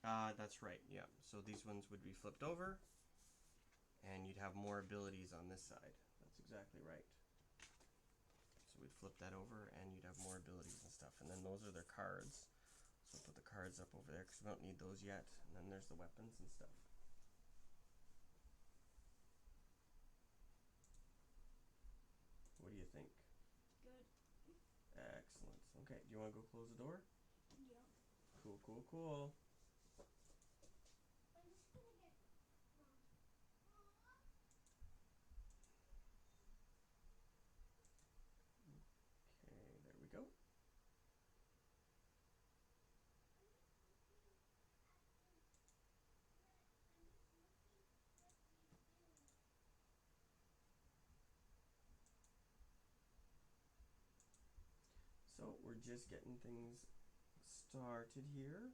That's right, yeah. So these ones would be flipped over, and you'd have more abilities on this side. That's exactly right. So we'd flip that over, and you'd have more abilities and stuff. And then those are their cards. So we'll put the cards up over there, because we don't need those yet. And then there's the weapons and stuff. What do you think? Good. Excellent. Okay, do you want to go close the door? Yeah. Cool, cool, cool. I'm just gonna get. Okay, there we go. So we're just getting things started here.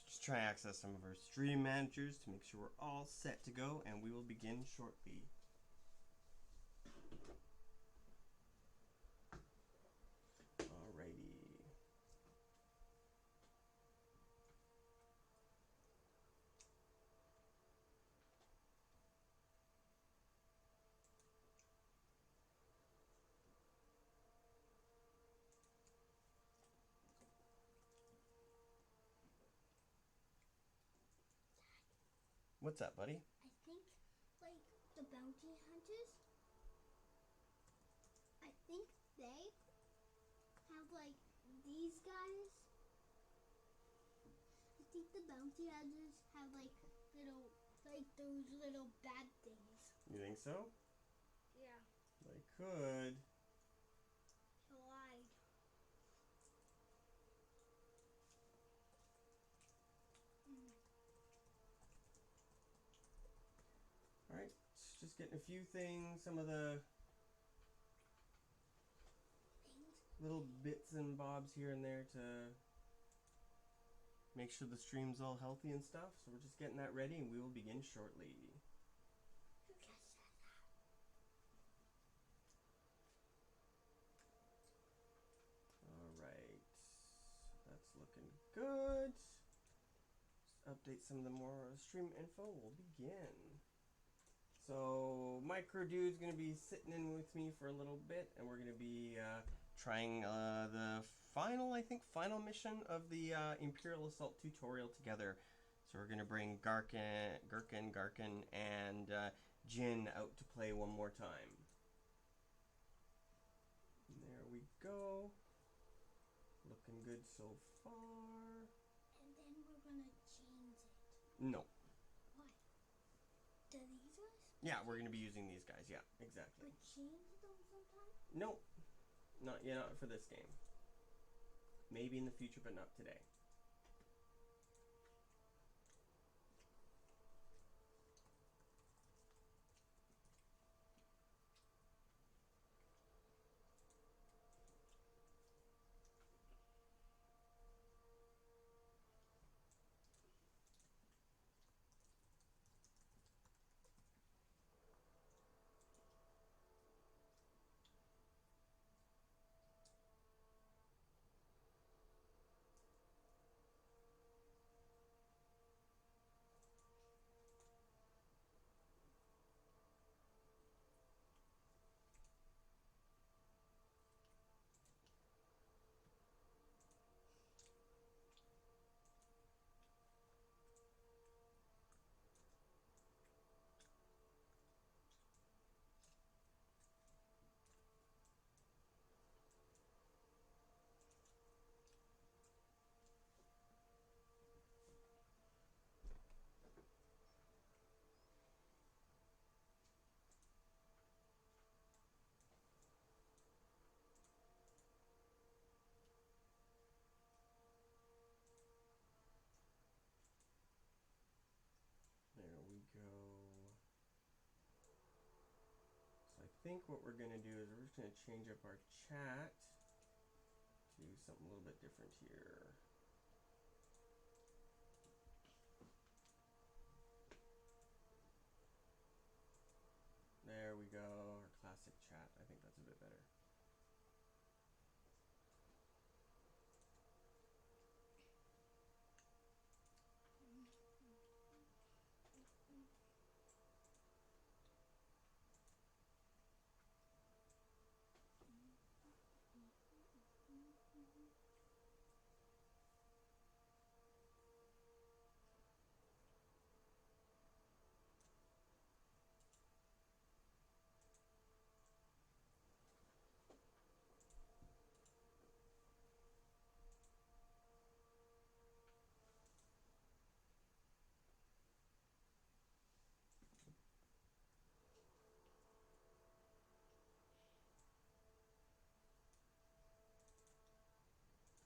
Just try to access some of our stream managers to make sure we're all set to go, and we will begin shortly. Alrighty. What's up, buddy? I think, like, the bounty hunters. I think they have, like, these guys. I think the bounty hunters have, like, little, like, those little bad things. You think so? Yeah. They could. He lied. Alright, just getting a few things, some of the Things. little bits and bobs here and there to make sure the stream's all healthy and stuff. So we're just getting that ready, and we will begin shortly. You just said that. Alright, that's looking good. Just update some of the more stream info. We'll begin. So Micro Dude's gonna be sitting in with me for a little bit, and we're gonna be trying the final mission of the Imperial Assault tutorial together. So we're gonna bring Garkin, and Jin out to play one more time. And there we go. Looking good so far. And then we're gonna change it. No. Why? Do these guys? Yeah, we're gonna be using these guys. Yeah, exactly. But change them sometime? Nope. Not yet. Not for this game. Maybe in the future, but not today. think what we're going to do is we're just going to change up our chat to something a little bit different here. There we go, our classic chat. I think that's a bit better.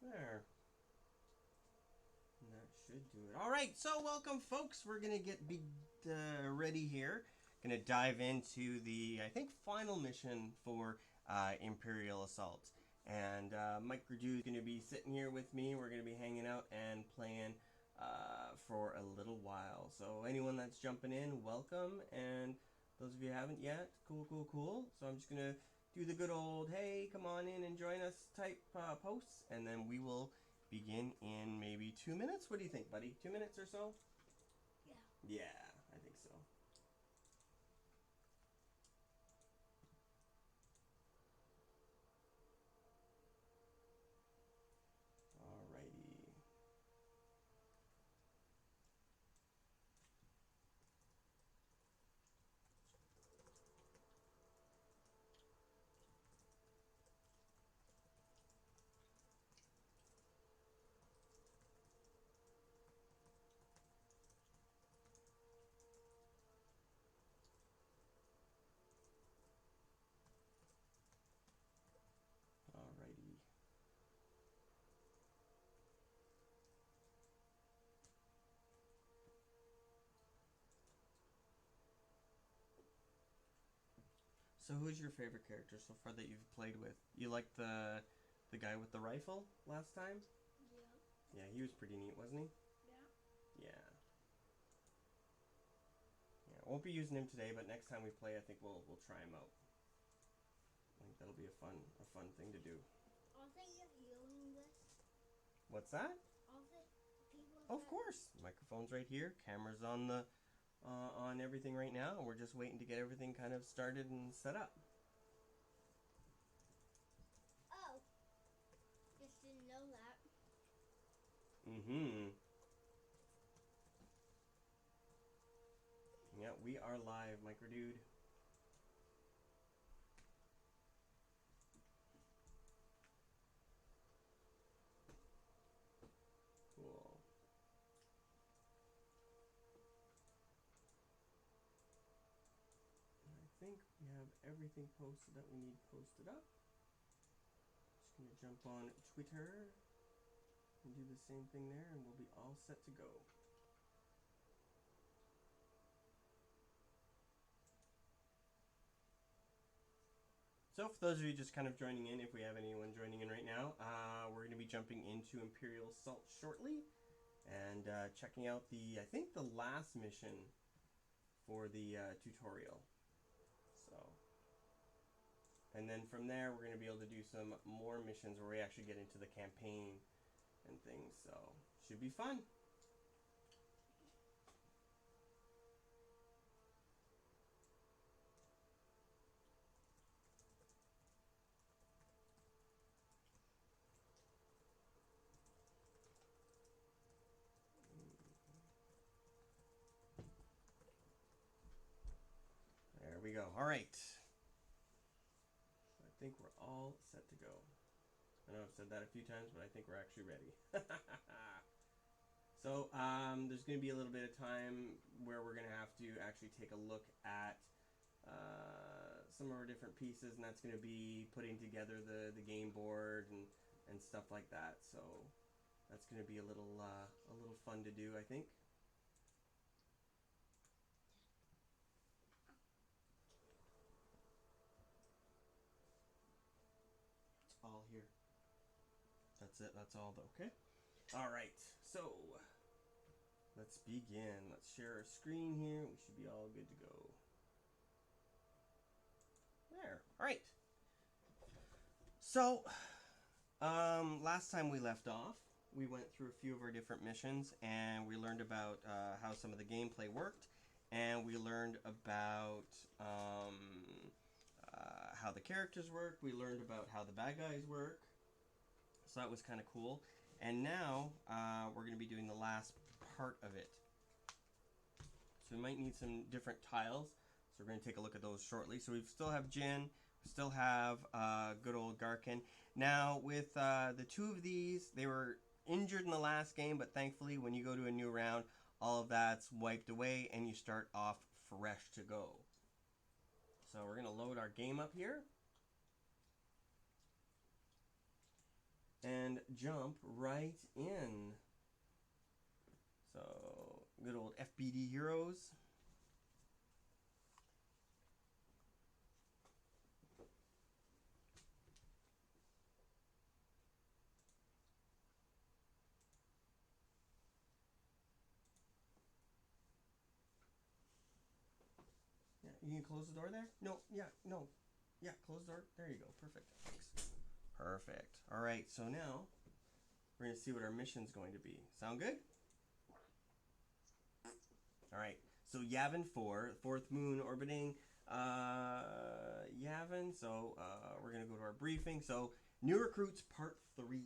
There. And that should do it. All right, so welcome, folks. We're gonna get ready here. Gonna dive into the, I think, final mission for Imperial Assault. And Mike Gradew is gonna be sitting here with me. We're gonna be hanging out and playing for a little while. So anyone that's jumping in, welcome. And those of you who haven't yet, cool. So I'm just gonna do the good old, hey, come on in and join us type posts, and then we will begin in maybe 2 minutes. What do you think, buddy? 2 minutes or so? Yeah. Yeah, I think so. Alrighty. Alrighty. So who's your favorite character so far that you've played with? You like the guy with the rifle last time? Yeah. Yeah, he was pretty neat, wasn't he? Yeah. Yeah. Yeah, won't be using him today, but next time we play, I think we'll try him out. I think that'll be a fun thing to do. Also, you're healing this. What's that? Also, people. Of course. Microphone's right here. Camera's on the on everything right now, and we're just waiting to get everything kind of started and set up. Oh. Just didn't know that. Mm-hmm. Yeah, we are live, Micro Dude. Cool. And I think we have everything posted that we need posted up. Just gonna jump on Twitter and do the same thing there, and we'll be all set to go. So for those of you just kind of joining in, if we have anyone joining in right now, we're going to be jumping into Imperial Assault shortly and checking out I think the last mission for the tutorial. So, and then from there we're going to be able to do some more missions where we actually get into the campaign and things. So, should be fun. There we go. All right. I think we're all set to go. I know I've said that a few times, but I think we're actually ready. So there's going to be a little bit of time where we're going to have to actually take a look at some of our different pieces, and that's going to be putting together the game board and stuff like that. So that's going to be a little fun to do, I think. that's it. That's all though, okay? Alright, so let's begin. Let's share our screen here. We should be all good to go. There. Alright. So, last time we left off, we went through a few of our different missions, and we learned about how some of the gameplay worked, and we learned about how the characters work. We learned about how the bad guys work. So that was kind of cool. And now we're going to be doing the last part of it. So we might need some different tiles. So we're going to take a look at those shortly. So we still have Jin. We still have good old Garkin. Now with the two of these, they were injured in the last game, but thankfully when you go to a new round, all of that's wiped away and you start off fresh to go. So we're going to load our game up here. And jump right in. So, good old FBD heroes. Yeah, you can close the door there? No, yeah, no. Yeah, close the door. There you go. Perfect. Thanks. Perfect. All right, so now we're going to see what our mission's going to be. Sound good? All right, so Yavin 4, fourth moon orbiting Yavin. So we're going to go to our briefing. So, new recruits part 3.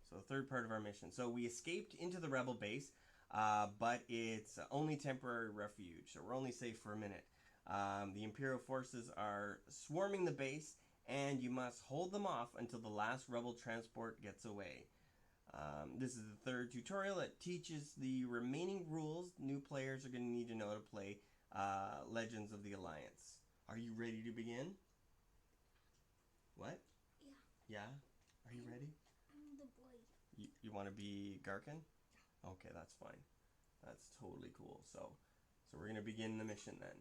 So, the third part of our mission. So, we escaped into the rebel base, but it's only temporary refuge. So, we're only safe for a minute. The Imperial forces are swarming the base, and you must hold them off until the last rebel transport gets away. This is the third tutorial that teaches the remaining rules new players are going to need to know to play Legends of the Alliance. Are you ready to begin? What? Yeah. Yeah? Are you ready? I'm the boy. You want to be Garkin? Okay, that's fine. That's totally cool. So we're going to begin the mission then.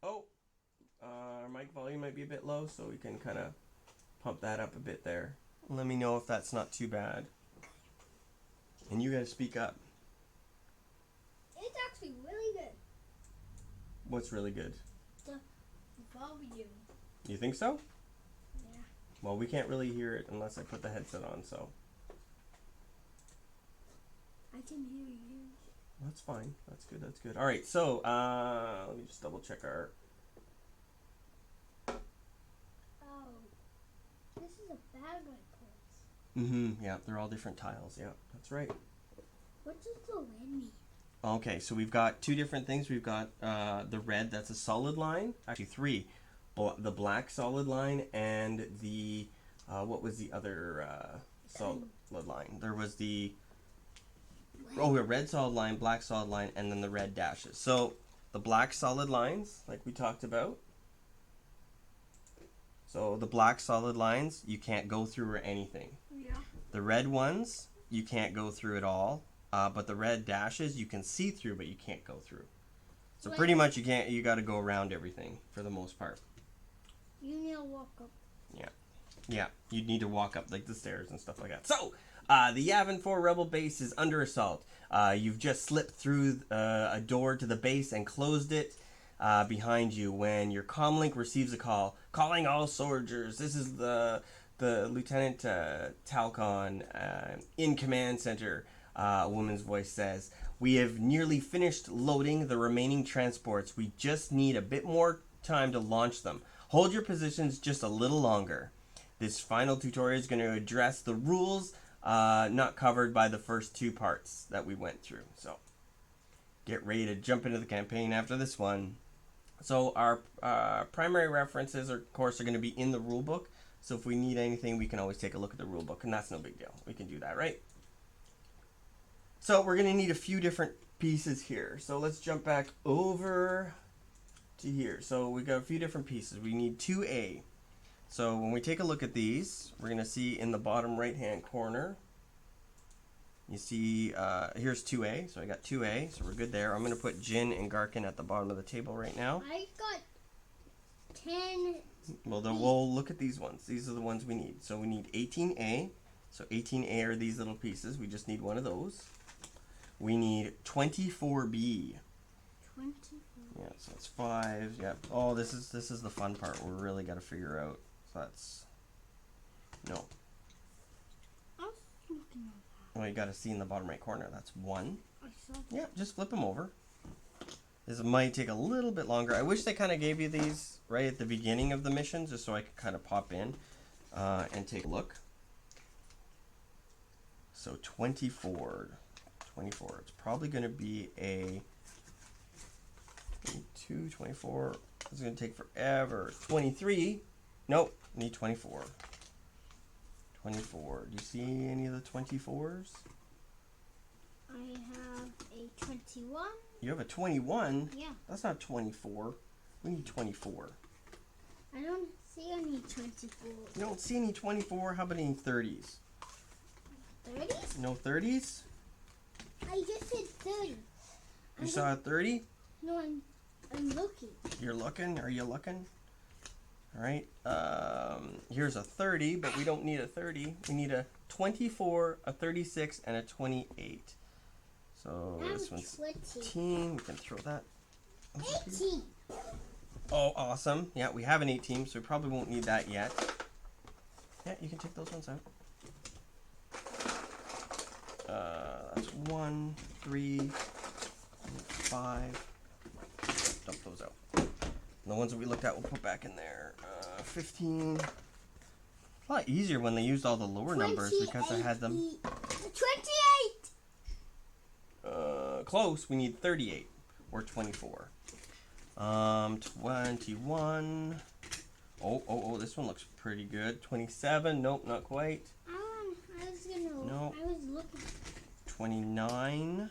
Oh, our mic volume might be a bit low, so we can kind of pump that up a bit there. Let me know if that's not too bad. And you gotta speak up. It's actually really good. What's really good? The volume. You think so? Yeah. Well, we can't really hear it unless I put the headset on, so. I can hear you. That's fine. That's good, that's good. Alright, so, let me just double check our... Oh. This is a bad one place. Mm-hmm, yeah, they're all different tiles, yeah, that's right. What does the red mean? Okay, so we've got two different things. We've got the red, that's a solid line. Actually, 3. The black solid line and the, what was the other solid line? There was the, a red solid line, black solid line, and then the red dashes. So, the black solid lines, like we talked about. So, the black solid lines, you can't go through or anything. Yeah. The red ones, you can't go through at all. But the red dashes you can see through, but you can't go through. So pretty much you got to go around everything for the most part. You need to walk up. Yeah, you'd need to walk up like the stairs and stuff like that. So, the Yavin 4 rebel base is under assault. You've just slipped through a door to the base and closed it behind you when your comlink receives a call. Calling all soldiers. This is the Lieutenant Talcon in command center. A woman's voice says, "We have nearly finished loading the remaining transports. We just need a bit more time to launch them. Hold your positions just a little longer." This final tutorial is going to address the rules not covered by the first 2 parts that we went through. So, get ready to jump into the campaign after this one. So, our primary references, of course, are going to be in the rulebook. So, if we need anything, we can always take a look at the rulebook, and that's no big deal. We can do that, right? So we're going to need a few different pieces here. So let's jump back over to here. So we've got a few different pieces. We need 2A. So when we take a look at these, we're going to see in the bottom right-hand corner, you see here's 2A. So I got 2A, so we're good there. I'm going to put Jin and Garkin at the bottom of the table right now. I got 10 Well, then we'll look at these ones. These are the ones we need. So we need 18A. So 18A are these little pieces. We just need one of those. We need 24B. 24. Yeah, so it's 5. Yeah. Oh, this is the fun part. We really got to figure out. So that's no. I was looking at that. Well, you got to see in the bottom right corner. That's 1. I saw that. Yeah, just flip them over. This might take a little bit longer. I wish they kind of gave you these right at the beginning of the mission, just so I could kind of pop in and take a look. So 24. 24. It's probably going to be a 22, 24. It's going to take forever. 23. Nope. Need 24. 24. Do you see any of the 24s? I have a 21. You have a 21? Yeah. That's not 24. We need 24. I don't see any 24. You don't see any 24? How about any 30s? 30s? No 30s? I just said 30. You saw a 30? No, I'm looking. You're looking? Are you looking? All right. Here's a 30, but we don't need a 30. We need a 24, a 36, and a 28. So this one's 18. We can throw that. 18. Oh, awesome. Yeah, we have an 18, so we probably won't need that yet. Yeah, you can take those ones out. That's 1, 3, 5. Dump those out. And the ones that we looked at, we'll put back in there. 15. A lot easier when they used all the lower numbers because I had them. 28. Close. We need 38 or 24. 21. Oh, this one looks pretty good. 27. Nope, not quite. I was gonna. Nope. I was looking. 29.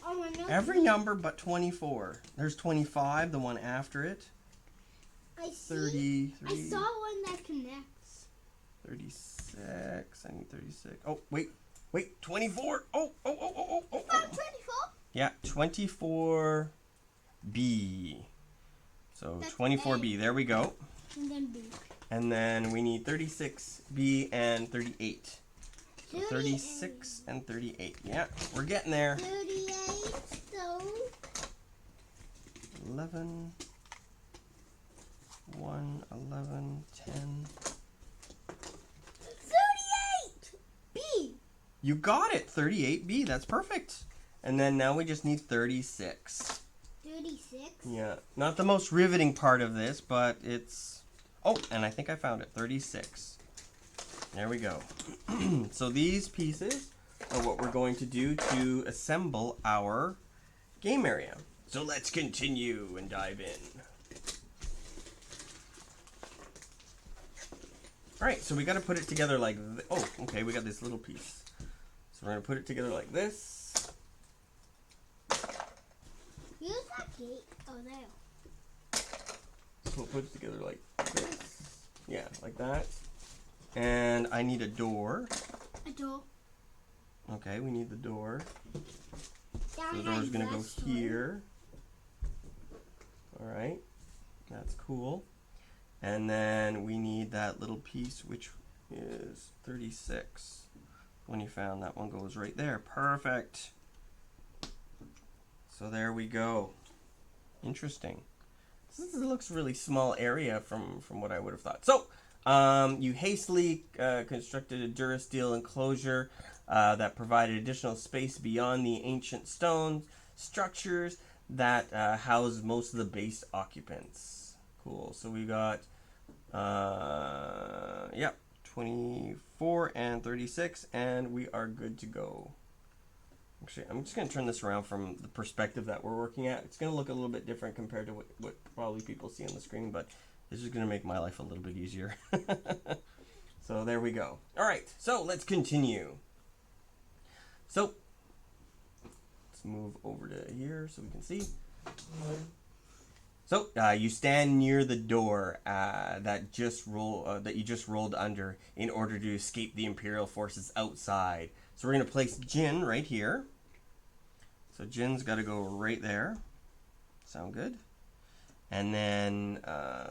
Oh, I know. Every number but 24. There's 25, the one after it. I see. 33. I saw one that connects. 36. I need 36. Oh, wait. 24. Oh. 24. Yeah, 24B. So That's 24B. A. There we go. And then B. And then we need 36B and 38. So 36 and 38. Yeah, we're getting there. 38. So 11. 1, 11, 10. 38. B. You got it. 38B. That's perfect. And then now we just need 36. 36. Yeah, not the most riveting part of this, but it's... Oh, and I think I found it. 36. There we go. So these pieces are what we're going to do to assemble our game area. So let's continue and dive in. All right, so we got to put it together like... Oh, okay, we got this little piece. So we're going to put it together like this. Use that gate. Oh, there. So we'll put it together like this. Yeah, like that. And I need a door. A door. Okay, we need the door. So That the door's going to go has that here. All right, that's cool. And then we need that little piece, which is 36. When you found that one goes right there. Perfect. So there we go. Interesting. This looks really small area from what I would have thought. So you hastily constructed a Durasteel enclosure that provided additional space beyond the ancient stone structures that house most of the base occupants. Cool. So we got 24 and 36, and we are good to go. Actually, I'm just going to turn this around from the perspective that we're working at. It's going to look a little bit different compared to what probably people see on the screen, but this is going to make my life a little bit easier. So there we go. All right, so let's continue. So let's move over to here so we can see. So you stand near the door that you just rolled under in order to escape the Imperial forces outside. So we're going to place Jin right here. So Jin's got to go right there. Sound good? And then,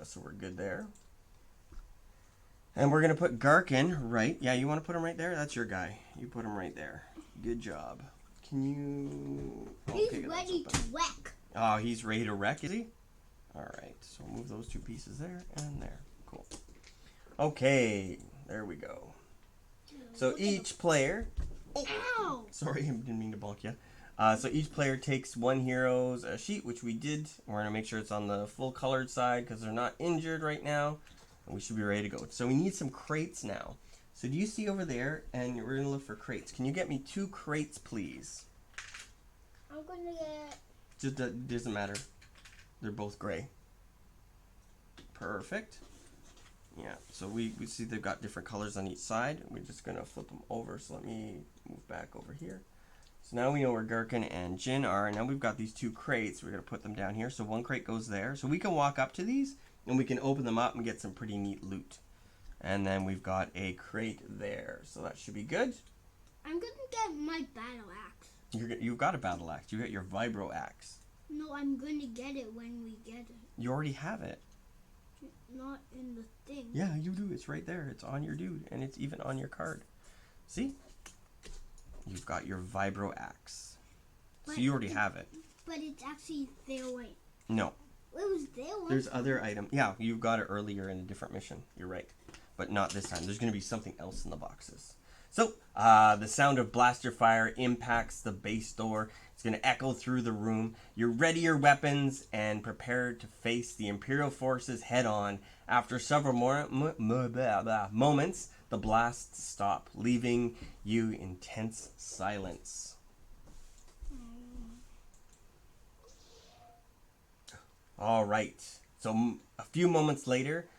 so we're good there. And we're going to put Garkin right. Yeah, you want to put him right there? That's your guy. You put him right there. Good job. Can you... He's ready to wreck. Oh, he's ready to wreck, is he? Alright, so we'll move those two pieces there and there. Cool. Okay, there we go. So each player... Ow! Sorry, I didn't mean to bonk you. So each player takes one hero's sheet, which we did. We're going to make sure it's on the full colored side because they're not injured right now. And we should be ready to go. So we need some crates now. So do you see over there? And we're going to look for crates. Can you get me 2 crates, please? I'm going to get... Just doesn't matter. They're both gray. Perfect. Yeah, so we see they've got different colors on each side. We're just going to flip them over. So let me move back over here. So now we know where Gherkin and Jin are. Now we've got these 2 crates. We're going to put them down here. So one crate goes there. So we can walk up to these and we can open them up and get some pretty neat loot. And then we've got a crate there. So that should be good. I'm going to get my battle axe. You've got a battle axe. You got your vibro axe. No, I'm going to get it when we get it. You already have it. Not in the thing. Yeah, you do. It's right there. It's on your dude. And it's even on your card. See? You've got your vibro axe. So you already have it. But it's actually there right. No. It was there right. There's other items. Yeah, you got it earlier in a different mission. You're right. But not this time. There's going to be something else in the boxes. So, the sound of blaster fire impacts the base door. It's going to echo through the room. You ready your weapons and prepare to face the Imperial forces head on. After several moments, the blasts stop, leaving you in tense silence. All right. So, a few moments later,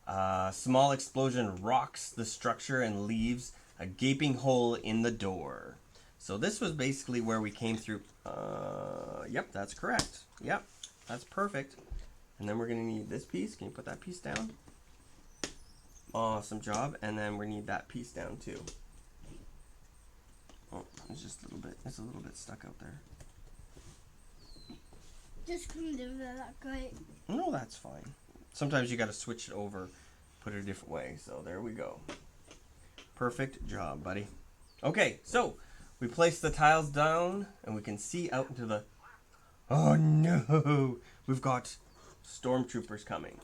a small explosion rocks the structure and leaves a gaping hole in the door. So this was basically where we came through. Yep, that's correct. Yep, that's perfect. And then we're going to need this piece. Can you put that piece down? Awesome job. And then we need that piece down too. Oh, it's just a little bit. It's a little bit stuck out there. Just couldn't do that great. No, that's fine. Sometimes you got to switch it over, put it a different way. So there we go. Perfect job, buddy. Okay, so we place the tiles down and we can see out into the... Oh no! We've got stormtroopers coming.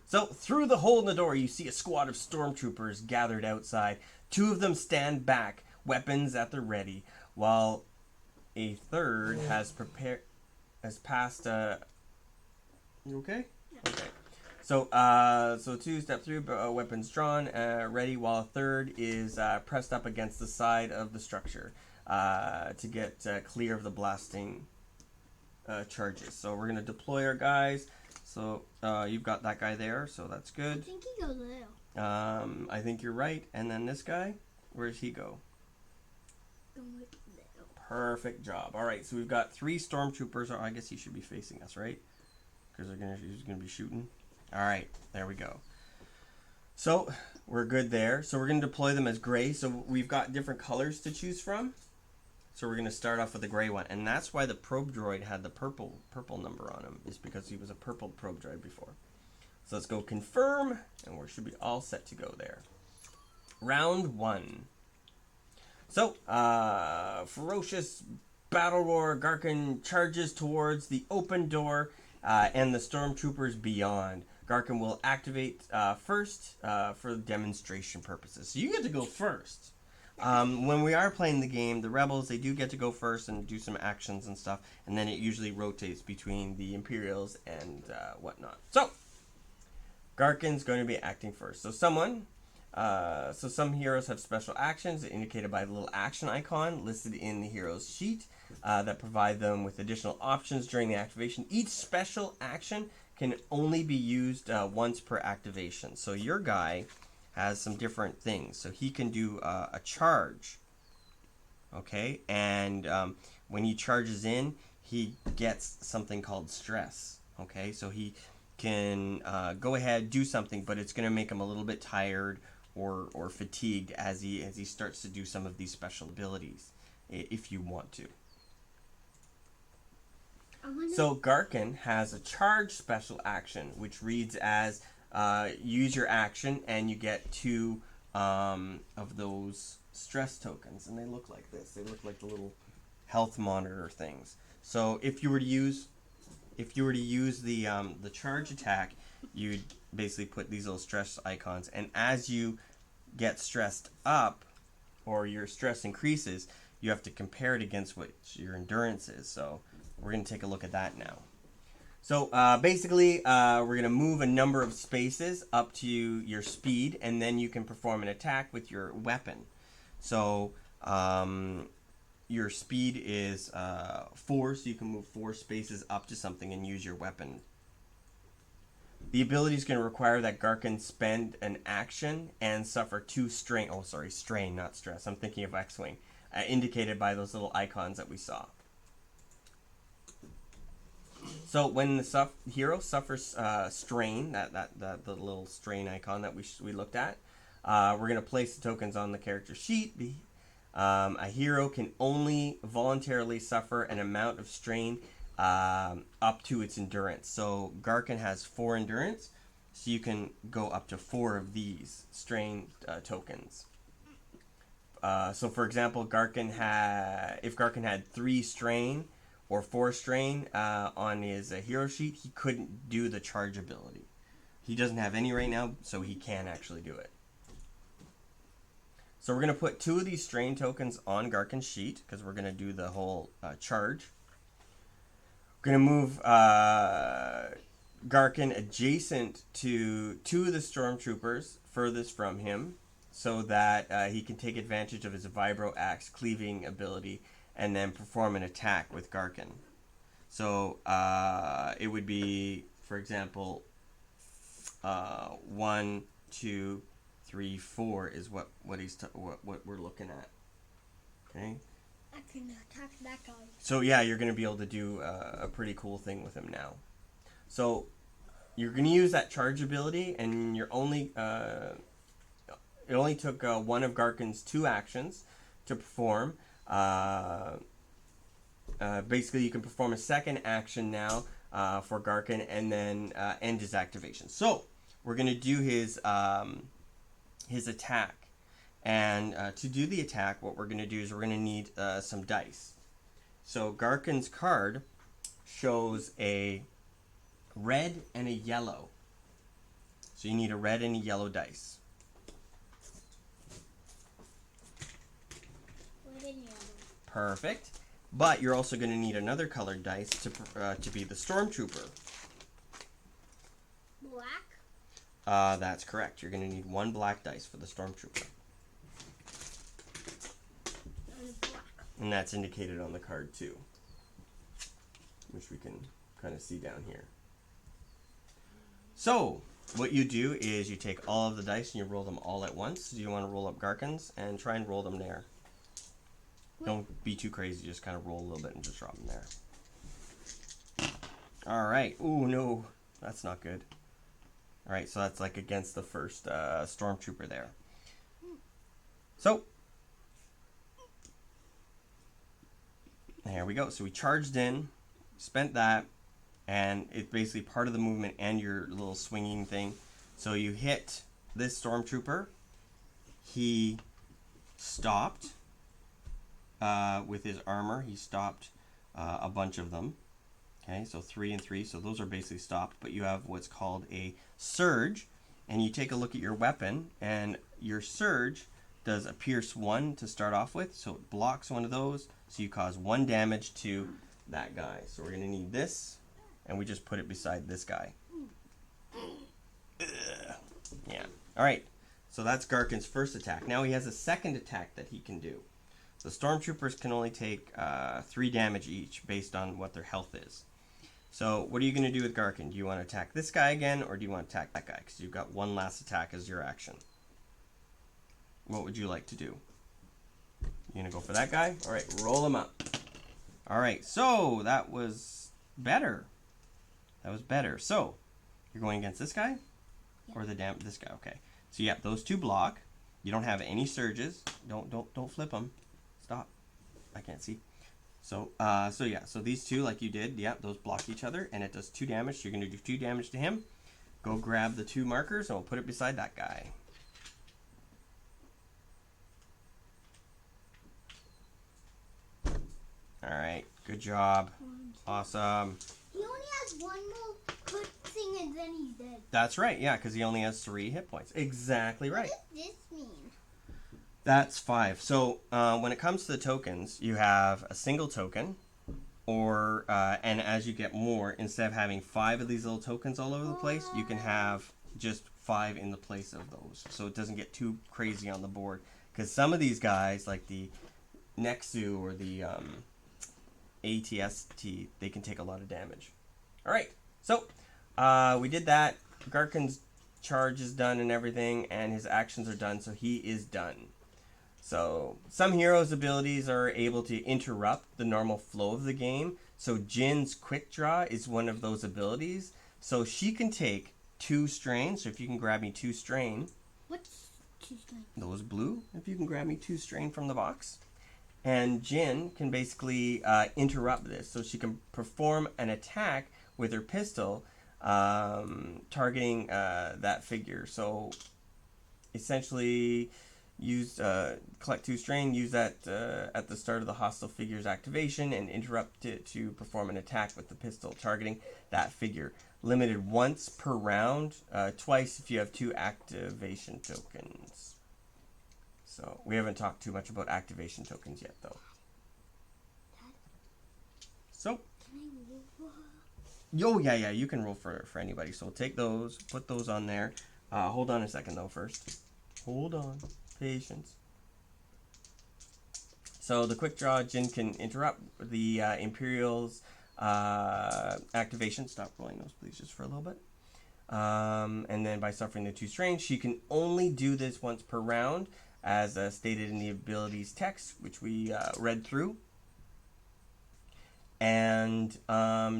So through the hole in the door, you see a squad of stormtroopers gathered outside. 2 of them stand back, weapons at the ready, while a third has passed. You okay? Yeah. Okay. So, 2 step through, weapons drawn, ready, while a third is pressed up against the side of the structure to get clear of the blasting charges. So we're going to deploy our guys. So you've got that guy there, so that's good. I think he goes there. I think you're right. And then this guy, where does he go? Perfect job. All right, so we've got 3 stormtroopers. Or I guess he should be facing us, right? Because he's going to be shooting. All right, there we go. So we're good there. So we're going to deploy them as gray. So we've got different colors to choose from. So we're going to start off with the gray one. And that's why the probe droid had the purple number on him, is because he was a purple probe droid before. So let's go confirm, and we should be all set to go there. Round 1. So, ferocious battle roar, Garkin charges towards the open door and the stormtroopers beyond. Garkin will activate first for demonstration purposes. So you get to go first. When we are playing the game, the rebels, they do get to go first and do some actions and stuff, and then it usually rotates between the Imperials and whatnot. So, Garkin's going to be acting first. So some heroes have special actions indicated by the little action icon listed in the hero's sheet that provide them with additional options during the activation. Each special action can only be used once per activation. So your guy has some different things. So he can do a charge, okay? And when he charges in, he gets something called stress, okay? So he can go ahead, do something, but it's going to make him a little bit tired or fatigued as he starts to do some of these special abilities, if you want to. So Garkin has a charge special action, which reads as use your action, and you get 2 of those stress tokens, and they look like this. They look like the little health monitor things. So if you were to use the charge attack, you'd basically put these little stress icons, and as you get stressed up, or your stress increases, you have to compare it against what your endurance is. So we're going to take a look at that now. So basically, we're going to move a number of spaces up to your speed, and then you can perform an attack with your weapon. So your speed is 4, so you can move 4 spaces up to something and use your weapon. The ability is going to require that Garkin spend an action and suffer 2 strain. Oh, sorry, strain, not stress. I'm thinking of X-Wing, indicated by those little icons that we saw. So when the hero suffers strain, the little strain icon that we looked at, we're going to place the tokens on the character sheet. A hero can only voluntarily suffer an amount of strain up to its endurance. So Garkin has 4 endurance, so you can go up to 4 of these strain tokens. So for example, if Garkin had 3 strain or 4 strain on his hero sheet, he couldn't do the charge ability. He doesn't have any right now, so he can actually do it. So we're going to put 2 of these strain tokens on Garkin's sheet, because we're going to do the whole charge. We're going to move Garkin adjacent to 2 of the stormtroopers furthest from him, so that he can take advantage of his Vibro Axe cleaving ability and then perform an attack with Garkin. So it would be, for example, 1, 2, 3, 4 is what we're looking at. Okay. I can attack that guy. So yeah, you're going to be able to do a pretty cool thing with him now. So you're going to use that charge ability, and you're only it only took 1 of Garkin's 2 actions to perform. Basically, you can perform a second action now for Garkin, and then end his activation. So we're going to do his attack. And to do the attack, what we're going to do is we're going to need some dice. So Garkin's card shows a red and a yellow. So you need a red and a yellow dice. Red and yellow. Perfect. But you're also going to need another colored dice to be the stormtrooper. Black? That's correct. You're going to need 1 black dice for the stormtrooper. And that's indicated on the card too, which we can kind of see down here. So what you do is you take all of the dice and you roll them all at once. So you want to roll up Garkin's and try and roll them there. Don't be too crazy, just kind of roll a little bit and just drop them there. Alright, ooh no, that's not good. Alright, so that's like against the first stormtrooper there. So there we go. So we charged in, spent that, and it's basically part of the movement and your little swinging thing. So you hit this stormtrooper. He stopped with his armor. He stopped a bunch of them. Okay, so 3 and 3. So those are basically stopped. But you have what's called a surge, and you take a look at your weapon, and your surge does a pierce 1 to start off with, so it blocks 1 of those, so you cause 1 damage to that guy. So we're going to need this, and we just put it beside this guy. Yeah. Alright, so that's Garkin's first attack. Now he has a second attack that he can do. The stormtroopers can only take 3 damage each based on what their health is. So what are you going to do with Garkin? Do you want to attack this guy again, or do you want to attack that guy? Because you've got 1 last attack as your action. What would you like to do? You gonna go for that guy? Alright, roll him up. Alright, so that was better. That was better. So, you're going against this guy? Yeah. Or this guy, okay. So yeah, those 2 block. You don't have any surges. Don't flip them. Stop. I can't see. So yeah, so these 2, like you did, yeah, those block each other, and it does 2 damage. So you're gonna do 2 damage to him. go grab the 2 markers and we'll put it beside that guy. All right, good job. Awesome. He only has one more good thing and then he's dead. That's right, yeah, because he only has 3 hit points. Exactly right. What does this mean? That's 5. So when it comes to the tokens, you have a single token, or and as you get more, instead of having 5 of these little tokens all over the place, you can have just 5 in the place of those. So it doesn't get too crazy on the board. Because some of these guys, like the Nexu or the ATST, they can take a lot of damage. All right, so we did that. Garkin's charge is done and everything, and his actions are done, so he is done. So some heroes' abilities are able to interrupt the normal flow of the game. So Jin's quick draw is one of those abilities. So she can take 2 strain. So if you can grab me 2 strain. What's 2 strain? Those blue. If you can grab me 2 strain from the box. And Jin can basically interrupt this. So she can perform an attack with her pistol targeting that figure. So essentially collect 2 strain, use that at the start of the hostile figure's activation, and interrupt it to perform an attack with the pistol targeting that figure. Limited once per round, twice if you have 2 activation tokens. So we haven't talked too much about activation tokens yet, though. So, yeah, you can roll for anybody. So we'll take those, put those on there. Hold on a second, though, first. Hold on. Patience. So the quick draw, Jin can interrupt the Imperial's activation. Stop rolling those, please, just for a little bit. And then by suffering the 2 strain, she can only do this once per round, as stated in the abilities text, which we read through. And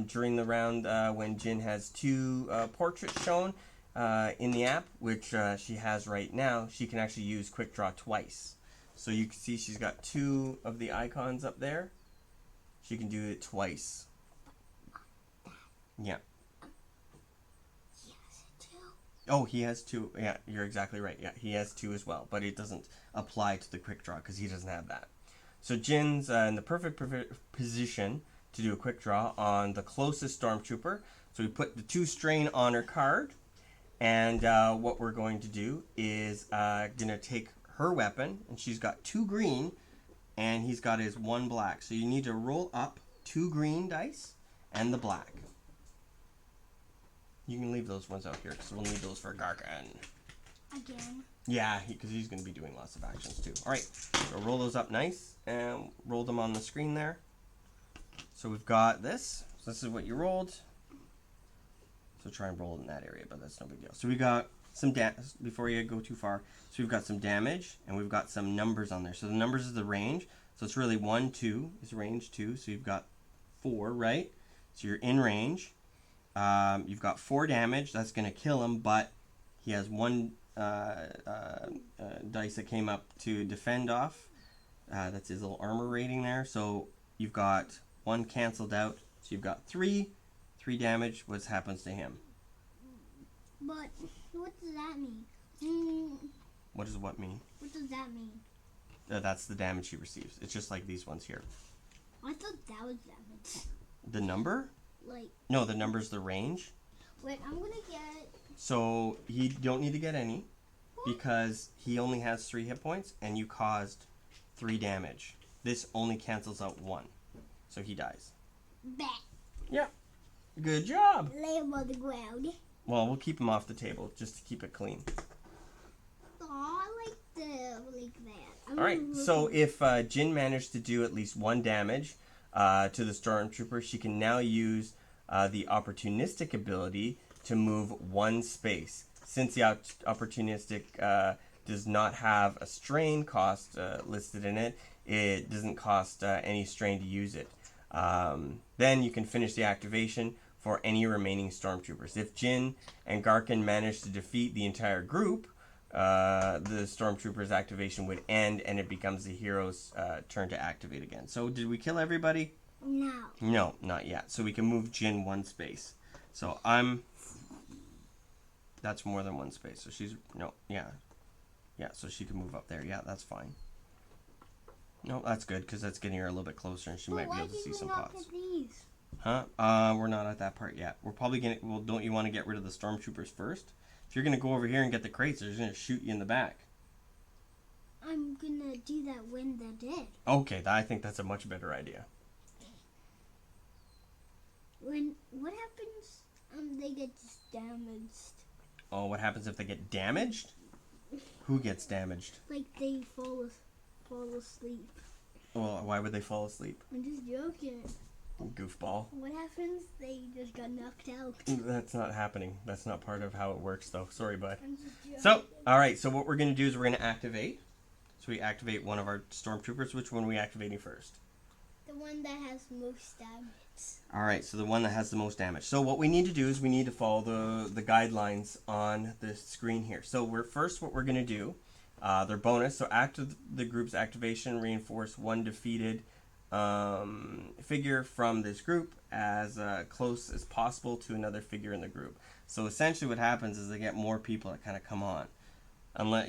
during the round, when Jin has 2 portraits shown in the app, which she has right now, she can actually use quick draw twice. So you can see she's got 2 of the icons up there. She can do it twice. Yeah. Oh, he has 2. Yeah, you're exactly right. Yeah, he has 2 as well, but it doesn't apply to the quick draw because he doesn't have that. So Jin's in the perfect position to do a quick draw on the closest stormtrooper. So we put the 2 strain on her card, and what we're going to do is going to take her weapon, and she's got 2 green, and he's got his 1 black. So you need to roll up 2 green dice and the black. You can leave those ones out here because we'll need those for Garkin. Again? Yeah, because he's going to be doing lots of actions too. All right, so roll those up nice and roll them on the screen there. So we've got this. So this is what you rolled. So try and roll in that area, but that's no big deal. So we got some before you go too far. So we've got some damage and we've got some numbers on there. So the numbers is the range. So it's really 1, 2 is range 2. So you've got 4, right? So you're in range. You've got 4 damage. That's going to kill him, but he has 1 dice that came up to defend off. That's his little armor rating there. So you've got 1 canceled out. So you've got 3 damage. What happens to him? But what does that mean? What does what mean? What does that mean? That's the damage he receives. It's just like these ones here. I thought that was damage. The number? Like. No, the number's the range. Wait, I'm gonna get. So you don't need to get any because he only has 3 hit points and you caused 3 damage. This only cancels out 1, so he dies. Bah. Yeah. Good job. Lay him on the ground. Well, we'll keep him off the table just to keep it clean. Aw, I like that. All right. So if Jin managed to do at least 1 damage to the stormtrooper, she can now use the opportunistic ability to move 1 space. Since the opportunistic does not have a strain cost listed in it, it doesn't cost any strain to use it. Then you can finish the activation for any remaining stormtroopers. If Jin and Garkin manage to defeat the entire group, the stormtrooper's activation would end and it becomes the hero's turn to activate again. So did we kill everybody? No. No, not yet. So we can move Jin 1 space. So That's more than one space. So she's, no, yeah. Yeah, so she can move up there. Yeah, that's fine. No, that's good because that's getting her a little bit closer and she might be able to see some pots. These? Huh? We're not at that part yet. We're probably gonna, well, don't you want to get rid of the stormtroopers first? If you're gonna go over here and get the crates, they're gonna shoot you in the back. I'm gonna do that when they're dead. Okay, I think that's a much better idea. What happens they get damaged? Oh, what happens if they get damaged? Who gets damaged? Like they fall asleep. Well, why would they fall asleep? I'm just joking. Goofball. What happens? They just got knocked out. That's not happening. That's not part of how it works, though. Sorry, bud. I'm just joking. So, all right. So what we're gonna do is we're gonna activate. So we activate one of our stormtroopers. Which one are we activating first? The one that has most damage. All right. So the one that has the most damage. So what we need to do is we need to follow the guidelines on the screen here. So what we're gonna do. They're bonus. So after the group's activation, reinforce one defeated figure from this group as close as possible to another figure in the group. So essentially what happens is they get more people that kind of come on.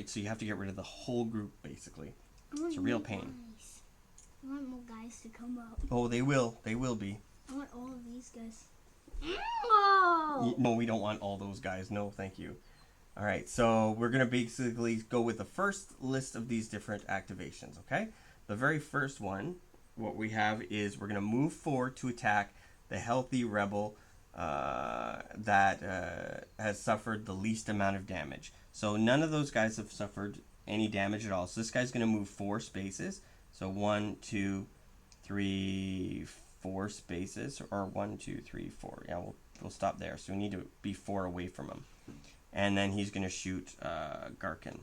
So you have to get rid of the whole group, basically. It's a real pain. Guys. I want more guys to come up. Oh, they will. They will be. I want all of these guys. Oh! No, we don't want all those guys. No, thank you. All right, so we're going to basically go with the first list of these different activations, okay? The very first one, what we have is we're going to move forward to attack the healthy rebel that has suffered the least amount of damage. So none of those guys have suffered any damage at all. So this guy's going to move 4 spaces. So 1, 2, 3, 4 spaces, or 1, 2, 3, 4. Yeah, we'll stop there. So we need to be 4 away from him. And then he's going to shoot Garkin.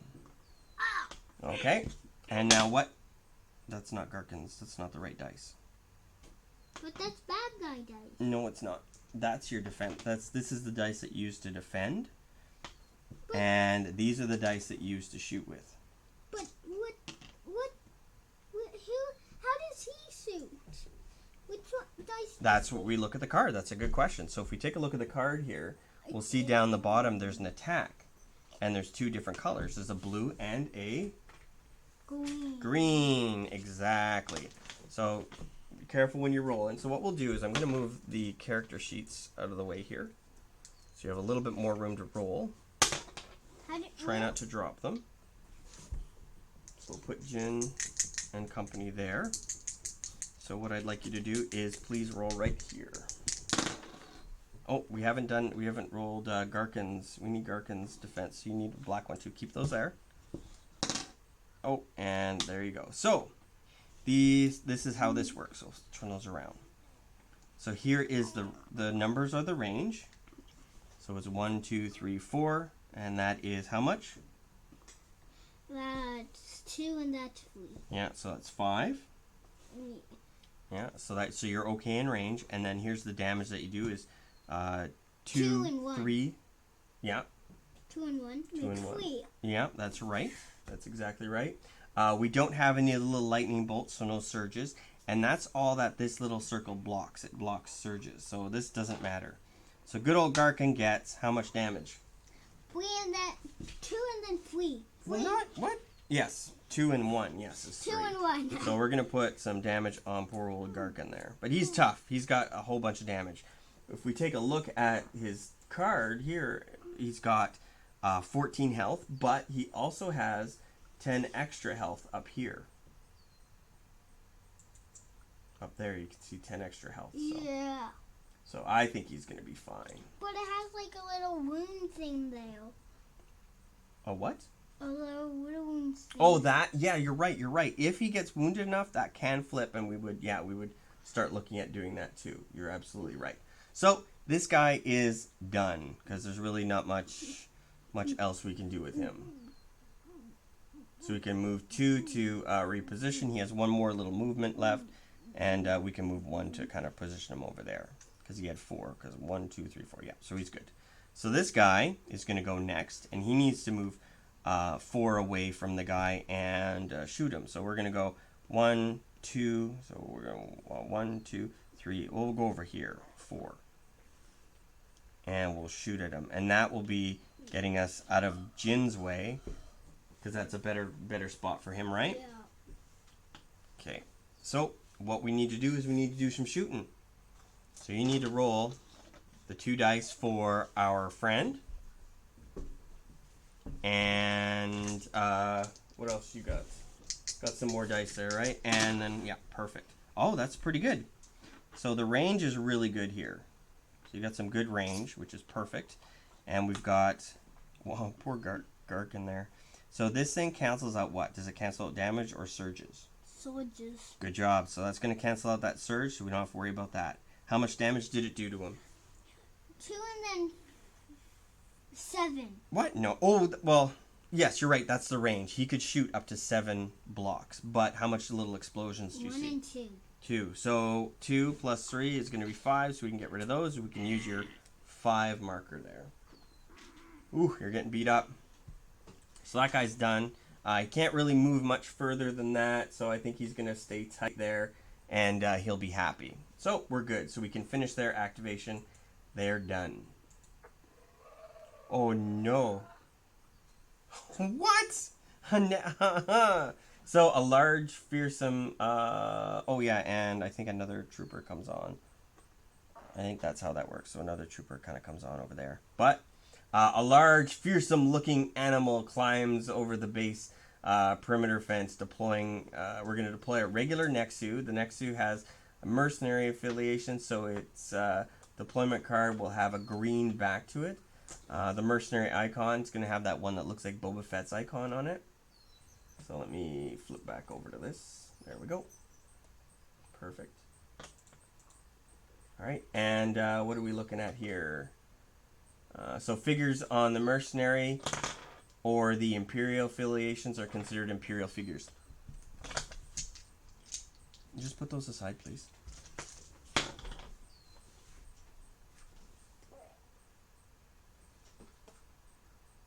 Okay. And now what? That's not Garkin's. That's not the right dice. But that's bad guy dice. No, it's not. That's your defense. This is the dice that you use to defend. But, and these are the dice that you use to shoot with. But how does he shoot? Which one dice? That's what we look at the card. That's a good question. So if we take a look at the card here, we'll see down the bottom there's an attack. And there's 2 different colors. There's a blue and a green. Exactly. So be careful when you're rolling. So what we'll do is I'm going to move the character sheets out of the way here. So you have a little bit more room to roll. Try not to drop them. So we'll put Jin and company there. So what I'd like you to do is please roll right here. Oh, we haven't rolled Garkin's. We need Garkin's defense. You need a black one too. Keep those there. Oh, and there you go. So this is how this works. So turn those around. So here is the numbers are the range. So it's 1, 2, 3, 4, and that is how much? That's 2 and that's 3. Yeah, so that's 5. Yeah, so you're okay in range, and then here's the damage that you do is 2 and 1. 3. Yeah. 2 and 1. 2 and 1. 3. Yeah, that's right. That's exactly right. We don't have any little lightning bolts, so no surges. And that's all that this little circle blocks. It blocks surges, so this doesn't matter. So good old Garkin gets how much damage? 3 and that 2 and then 3. Well, not what? Yes, 2 and 1. Yes, it's 2 3. and 1. So we're gonna put some damage on poor old Garkin there, but he's tough. He's got a whole bunch of damage. If we take a look at his card here, he's got 14 health, but he also has 10 extra health up here. Up there, you can see 10 extra health. So. Yeah. So I think he's gonna be fine. But it has like a little wound thing there. A what? A little wound thing. Oh, that? Yeah, you're right. You're right. If he gets wounded enough, that can flip, and we would start looking at doing that too. You're absolutely right. So this guy is done because there's really not much else we can do with him. So we can move 2 to reposition. He has 1 more little movement left, and we can move 1 to kind of position him over there because he had 4. Because 1, 2, 3, 4. Yeah, so he's good. So this guy is going to go next, and he needs to move 4 away from the guy and shoot him. So we're going to go 1, 2. So we're going 1, 2, 3. We'll go over here 4, and we'll shoot at him, and that will be getting us out of Jin's way, because that's a better spot for him, right? Yeah. Okay, so what we need to do is we need to do some shooting. So you need to roll the 2 dice for our friend. And what else you got? Got some more dice there, right? And then, yeah, perfect. Oh, that's pretty good. So the range is really good here. So you got some good range, which is perfect. And we've got, well, poor Gark in there. So this thing cancels out what? Does it cancel out damage or surges? Surges. Good job. So that's going to cancel out that surge, so we don't have to worry about that. How much damage did it do to him? 2 and then 7. What? No. Oh, well, yes, you're right. That's the range. He could shoot up to 7 blocks. But how much little explosions do you 1 see? and 2. 2. So 2 plus 3 is going to be 5, so we can get rid of those. We can use your 5 marker there. Ooh, you're getting beat up. So that guy's done. He can't really move much further than that, so I think he's going to stay tight there, and he'll be happy. So we're good. So we can finish their activation. They're done. Oh, no. What? So a large, fearsome... oh, yeah, and I think another trooper comes on. I think that's how that works. So another trooper kind of comes on over there. But a large, fearsome-looking animal climbs over the base perimeter fence, deploying... we're going to deploy a regular Nexu. The Nexu has a mercenary affiliation, so its deployment card will have a green back to it. The mercenary icon is going to have that one that looks like Boba Fett's icon on it. So let me flip back over to this. There we go. Perfect. All right, and what are we looking at here? So figures on the mercenary or the Imperial affiliations are considered Imperial figures. Just put those aside, please.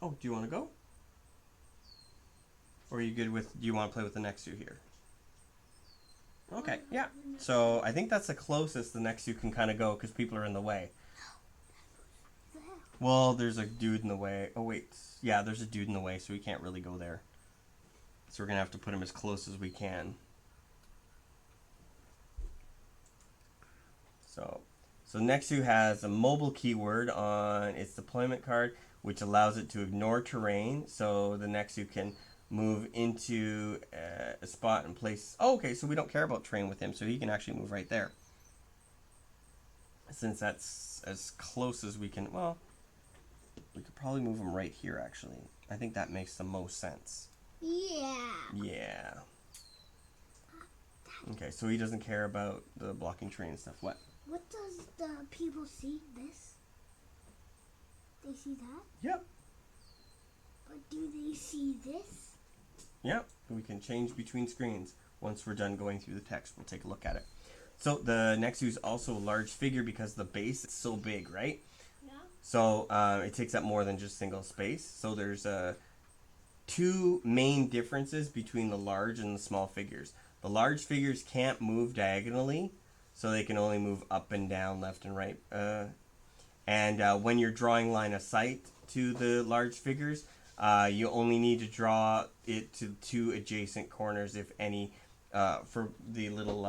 Oh, do you want to go? Or are you good with, do you want to play with the Nexu here? Okay, yeah. So I think that's the closest the Nexu can kind of go because people are in the way. Well, there's a dude in the way. Oh, wait. Yeah, there's a dude in the way, so we can't really go there. So we're going to have to put him as close as we can. So Nexu has a mobile keyword on its deployment card, which allows it to ignore terrain. So the Nexu can move into a spot and place... Oh, okay, so we don't care about terrain with him, so he can actually move right there. Since that's as close as we can... Well, we could probably move him right here, actually. I think that makes the most sense. Yeah. Yeah. Okay, so he doesn't care about the blocking terrain and stuff. What? What does the people see? This? They see that? Yep. But do they see this? Yep. We can change between screens. Once we're done going through the text, we'll take a look at it. So the Nexu is also a large figure because the base is so big, right? Yeah. So it takes up more than just single space. So there's 2 main differences between the large and the small figures. The large figures can't move diagonally, so they can only move up and down, left and right. And when you're drawing line of sight to the large figures, you only need to draw it to 2 adjacent corners, if any, for the little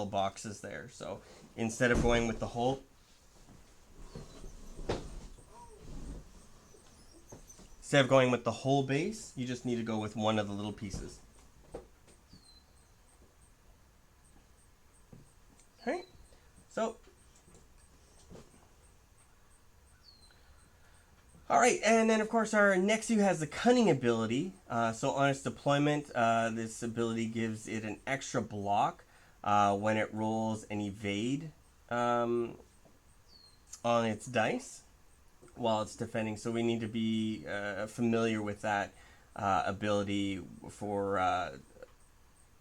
boxes there. So instead of going with the whole base, you just need to go with one of the little pieces. Okay, so all right, and then of course our Nexu has the cunning ability. So on its deployment, this ability gives it an extra block when it rolls an evade on its dice while it's defending. So we need to be familiar with that ability for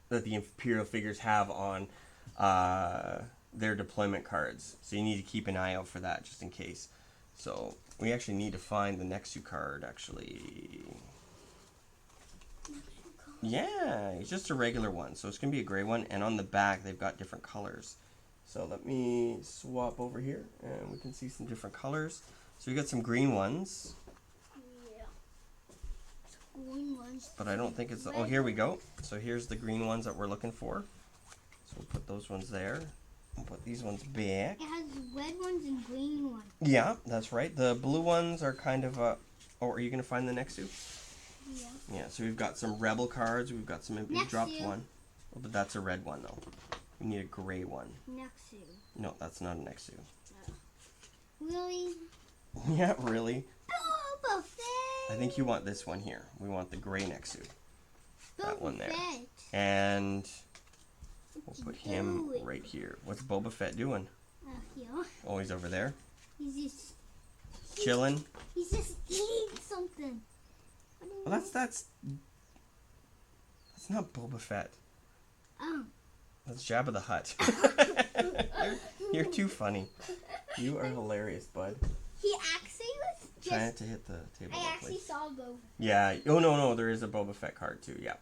that the Imperial figures have on their deployment cards. So you need to keep an eye out for that just in case. So we actually need to find the Nexu card, actually. Yeah, it's just a regular one. So it's going to be a gray one. And on the back, they've got different colors. So let me swap over here, and we can see some different colors. So we got some green ones. Yeah. Green ones. But I don't think it's... Oh, here we go. So here's the green ones that we're looking for. So we'll put those ones there. We'll put these ones back. It has red ones and green ones. Yeah, that's right. The blue ones are kind of... Oh, are you going to find the next two? Yeah. Yeah, so we've got some rebel cards. We've got some... We dropped one. Oh, but that's a red one, though. We need a gray one. Nexu. No, that's not a Nexu. Really? Yeah, really? Boba Fett! I think you want this one here. We want the gray Nexu. That one there. Fett. And we'll put him right here. What's Boba Fett doing? Here. Oh, he's over there? He's just... Chilling? He's just eating something. Well, that's not Boba Fett. Oh. That's Jabba the Hutt. You're too funny. You are hilarious, bud. He actually was just... Try not to hit the table. I actually saw Boba. Yeah. Oh, no. There is a Boba Fett card, too. Yeah.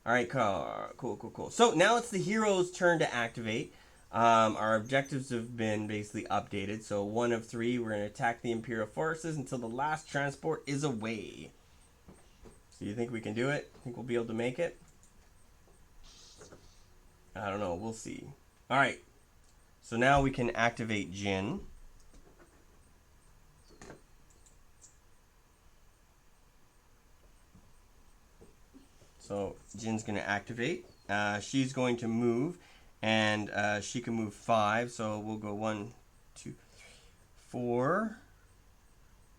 All right. Cool. So now it's the hero's turn to activate. Our objectives have been basically updated. So 1 of 3, we're going to attack the Imperial forces until the last transport is away. So you think we can do it? Think we'll be able to make it? I don't know. We'll see. All right. So now we can activate Jin. So Jin's going to activate. She's going to move, and she can move 5. So we'll go 1, 2, 3, 4.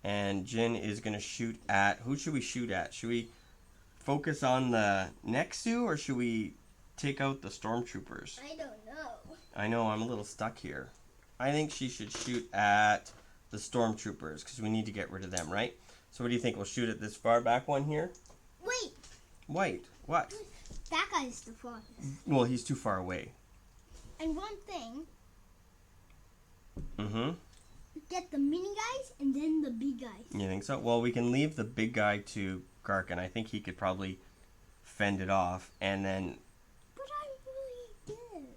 And Jin is going to shoot at... Who should we shoot at? Should we focus on the Nexu, or should we take out the stormtroopers? I don't know. I know, I'm a little stuck here. I think she should shoot at the stormtroopers, because we need to get rid of them, right? So what do you think? We'll shoot at this far back one here? Wait. Wait, what? That guy's the farthest. Well, he's too far away. And one thing. Mm-hmm. Get the mini guys and then the big guys. You think so? Well, we can leave the big guy to Garkin. I think he could probably fend it off, and then... But I'm really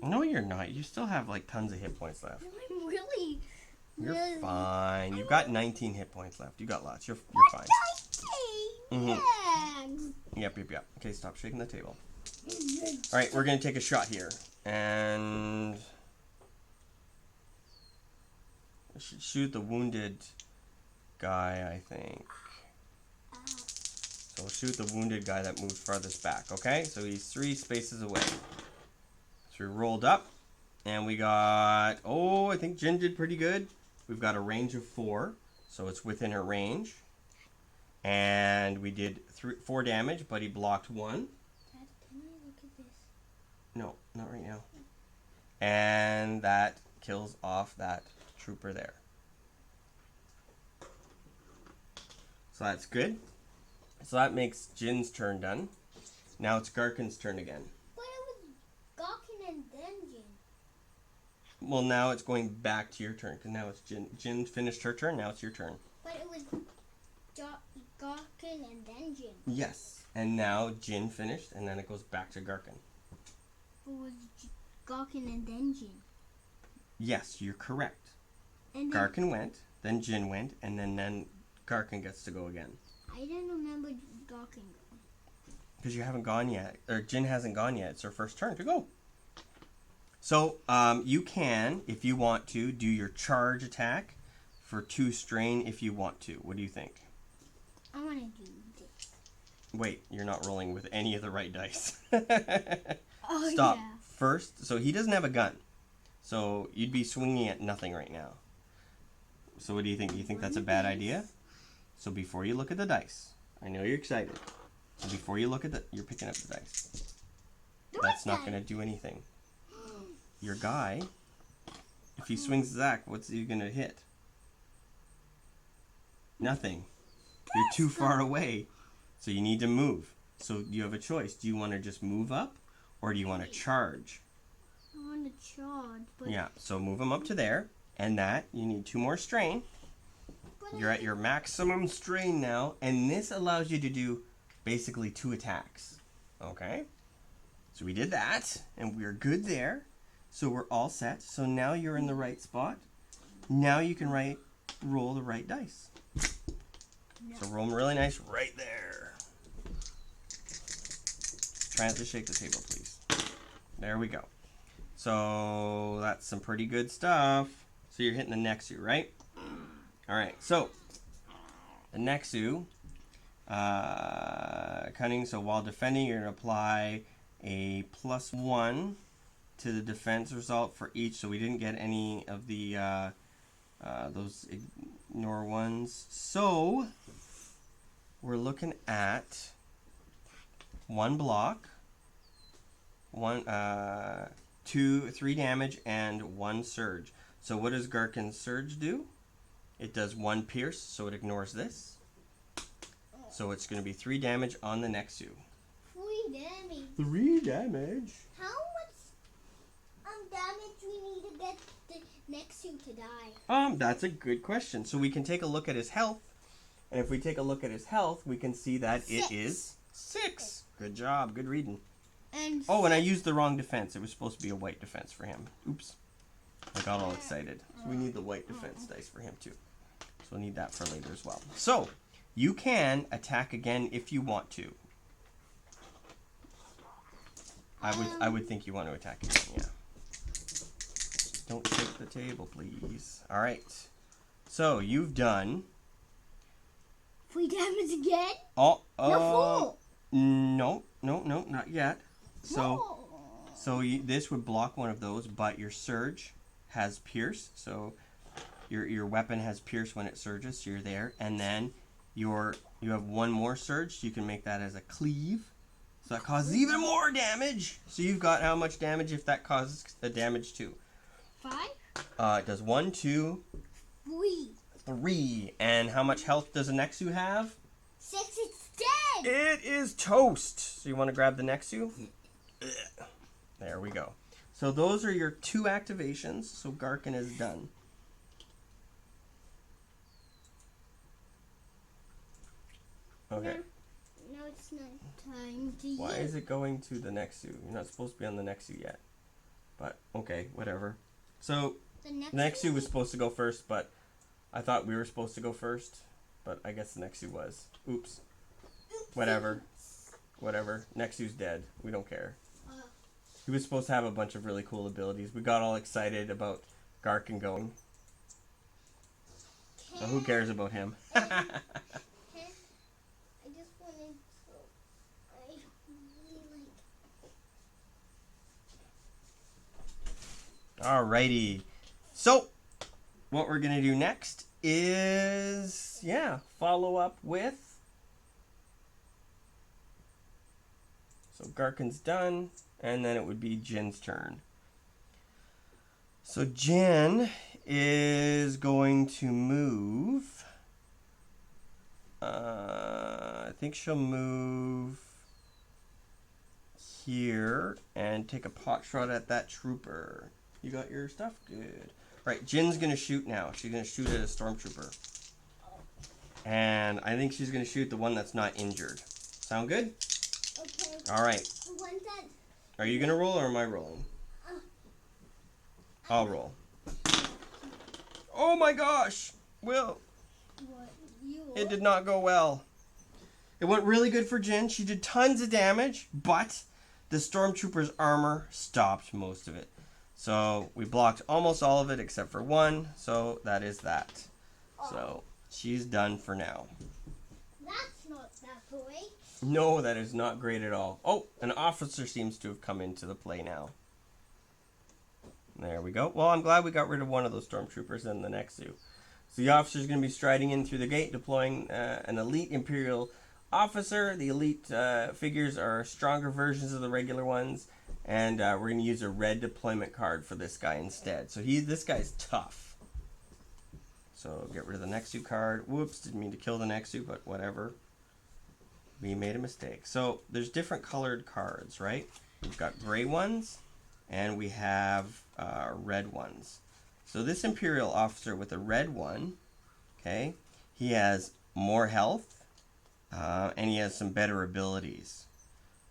good. No, you're not. You still have, like, tons of hit points left. I'm really... You're really... fine. You've got 19 hit points left. You got lots. You're fine. Yep. Okay, stop shaking the table. All right, we're going to take a shot here. And... I should shoot the wounded guy, I think. So we'll shoot the wounded guy that moved farthest back, okay? So he's 3 spaces away. So we rolled up, and we got... Oh, I think Jin did pretty good. We've got a range of 4, so it's within her range. And we did 4 damage, but he blocked 1. Dad, can I look at this? No, not right now. And that kills off that trooper there. So that's good. So that makes Jin's turn done. Now it's Garkin's turn again. But it was Gawkin and then Jin. Well, now it's going back to your turn, because now it's Jin. Jin finished her turn, now it's your turn. But it was Gawkin and then Jin. Yes. And now Jin finished, and then it goes back to Garkin. It was Gawkin and then Jin. Yes, you're correct. And then, Garkin went, then Jin went, and then Garkin gets to go again. I didn't remember Gawkin going. Because you haven't gone yet, or Jin hasn't gone yet. It's her first turn to go. So you can, if you want to, do your charge attack for 2 strain if you want to. What do you think? I want to do this. Wait, you're not rolling with any of the right dice. Oh, Stop. yeah. First, so he doesn't have a gun. So you'd be swinging at nothing right now. So what do you think? Do you think that's a bad idea? So before you look at the dice, I know you're excited. So before you look at you're picking up the dice. That's not going to do anything. Your guy, if he swings Zach, what's he going to hit? Nothing. You're too far away. So you need to move. So you have a choice. Do you want to just move up, or do you want to charge? I want to charge, but... Yeah, so move him up to there, and that, you need 2 more strain. You're at your maximum strain now, and this allows you to do basically 2 attacks. Okay? So we did that, and we're good there. So we're all set. So now you're in the right spot. Now you can roll the right dice. No. So roll them really nice right there. Try not to shake the table, please. There we go. So that's some pretty good stuff. So you're hitting the Nexu, right? All right. So the Nexu, cunning. So while defending, you're gonna apply a +1 to the defense result for each. So we didn't get any of the those ignore ones. So we're looking at 1 block, 3 damage, and 1 surge. So what does Garkin's surge do? It does 1 pierce, so it ignores this. So it's going to be 3 damage on the Nexu. 3 damage. 3 damage. How much damage we need to get the Nexu to die? That's a good question. So we can take a look at his health, and if we take a look at his health, we can see that 6. it is 6. Good job. Good reading. And and I used the wrong defense. It was supposed to be a white defense for him. Oops. I got all excited. So we need the white defense dice for him too. So we'll need that for later as well. So you can attack again if you want to. I would think you want to attack again, yeah. Don't shake the table, please. All right. So you've done 3 damage again? Oh, No, 4. No, not yet. So this would block one of those, but your surge has pierce. So your weapon has pierce when it surges. So you're there, and then you have 1 more surge. So you can make that as a cleave. So that causes even more damage. So you've got how much damage if that causes the damage too? 5? It does 1, 2, 3. 3. And how much health does a Nexu have? 6. It's dead. It is toast. So you want to grab the Nexu? There we go. So those are your 2 activations. So Garkin is done. Okay. Now it's not time to Why use. is it going to the Nexu? You're not supposed to be on the Nexu yet. But, okay, whatever. So, The next Nexu was supposed to go first, but I thought we were supposed to go first. But I guess the Nexu was. Oops. Whatever. Nexu's dead. We don't care. He was supposed to have a bunch of really cool abilities. We got all excited about Garkin going. So who cares about him? I just wanted to. I really like. Alrighty. So, what we're going to do next is, follow up with. So Garkin's done, and then it would be Jin's turn. So Jin is going to move. I think she'll move here and take a pot shot at that trooper. You got your stuff? Good. Right, Jin's going to shoot now. She's going to shoot at a stormtrooper. And I think she's going to shoot the one that's not injured. Sound good? Okay. All right. The one that. Are you going to roll or am I rolling? I'll roll. Oh my gosh! Will, What you? it did not go well. It went really good for Jin. She did tons of damage, but the stormtrooper's armor stopped most of it. So we blocked almost all of it except for 1. So that is that. So she's done for now. That's not that great. No, that is not great at all. Oh, an officer seems to have come into the play now. There we go. Well, I'm glad we got rid of one of those stormtroopers and the Nexu. So the officer is going to be striding in through the gate, deploying an elite Imperial officer. The elite figures are stronger versions of the regular ones, and we're going to use a red deployment card for this guy instead. So this guy's tough. So get rid of the Nexu card. Whoops, didn't mean to kill the Nexu, but whatever. We made a mistake. So there's different colored cards, right? We've got gray ones, and we have red ones. So this Imperial officer with a red one, okay, he has more health, and he has some better abilities.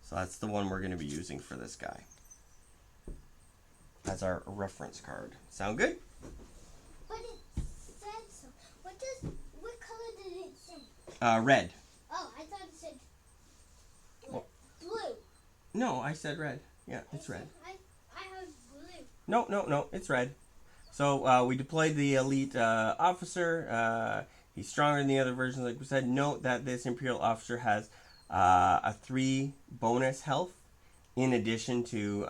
So that's the one we're going to be using for this guy as our reference card. Sound good? But it's What color did it say? Red. Oh, I thought it said Oh. blue. No, I said red. Yeah, it's red. I heard blue. No, it's red. So we deployed the elite officer. He's stronger than the other versions, like we said. Note that this Imperial officer has a 3 bonus health in addition to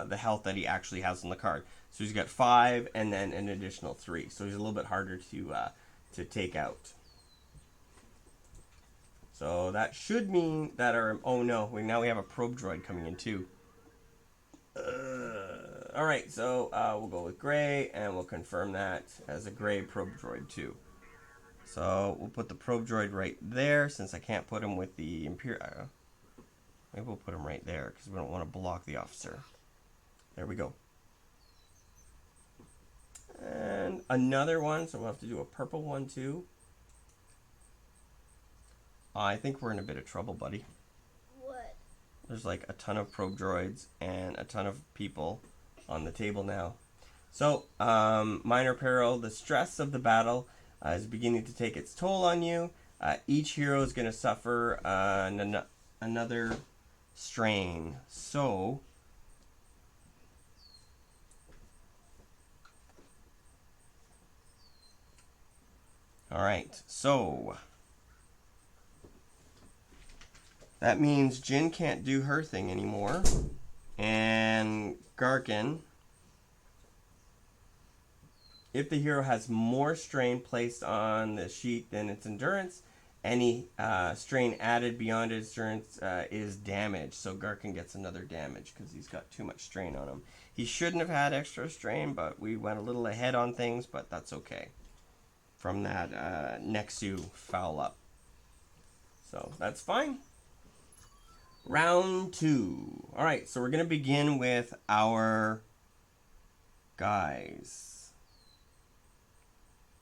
the health that he actually has on the card. So he's got 5 and then an additional 3. So he's a little bit harder to take out. So that should mean that our... Oh no, now we have a probe droid coming in too. Alright, so we'll go with gray, and we'll confirm that as a gray probe droid too. So we'll put the probe droid right there, since I can't put him with the Imperial. Maybe we'll put him right there, because we don't want to block the officer. There we go. And another one, so we'll have to do a purple one too. I think we're in a bit of trouble, buddy. What? There's like a ton of probe droids and a ton of people on the table now. So, minor peril, the stress of the battle is beginning to take its toll on you. Each hero is going to suffer another strain. So, alright, so that means Jin can't do her thing anymore. And Garkin, if the hero has more strain placed on the sheet than its endurance, any strain added beyond its endurance is damage. So Garkin gets another damage because he's got too much strain on him. He shouldn't have had extra strain, but we went a little ahead on things, but that's okay. From that Nexu foul up. So that's fine. Round 2. Alright, so we're going to begin with our guys.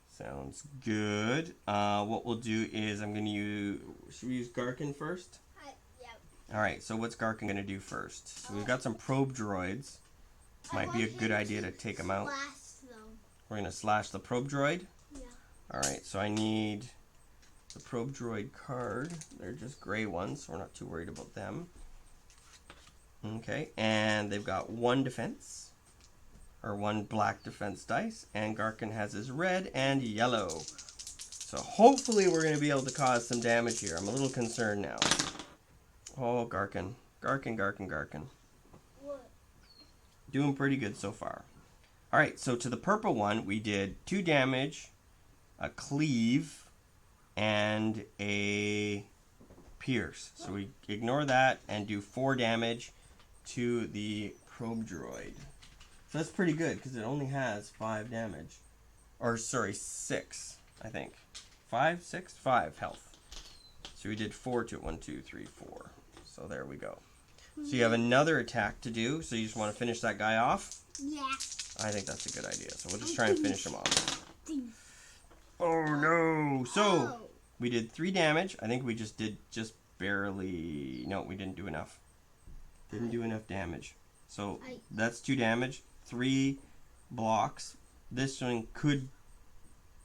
Sounds good. What we'll do is I'm going to use... Should we use Garkin first? Yeah. Alright, so what's Garkin going to do first? So we've got some probe droids. Might be a good idea to take them out. We're going to slash the probe droid. Yeah. Alright, so I need the probe droid card. They're just gray ones, so we're not too worried about them. Okay, and they've got 1 defense, or 1 black defense dice, and Garkin has his red and yellow. So hopefully we're going to be able to cause some damage here. I'm a little concerned now. Oh, Garkin. Garkin. What? Doing pretty good so far. Alright, so to the purple one, we did 2 damage, a cleave, and a pierce. So we ignore that and do 4 damage to the probe droid. So that's pretty good because it only has 5 damage. Or sorry, 6, I think. 5, 6, 5 health. So we did 4 to it. 1, 2, 3, 4. So there we go. So you have another attack to do. So you just want to finish that guy off? Yeah. I think that's a good idea. So we'll just try and finish him off. Oh no! So we did 3 damage. I think we just did barely. No, we didn't do enough. Didn't do enough damage. So that's 2 damage. 3 blocks. This one could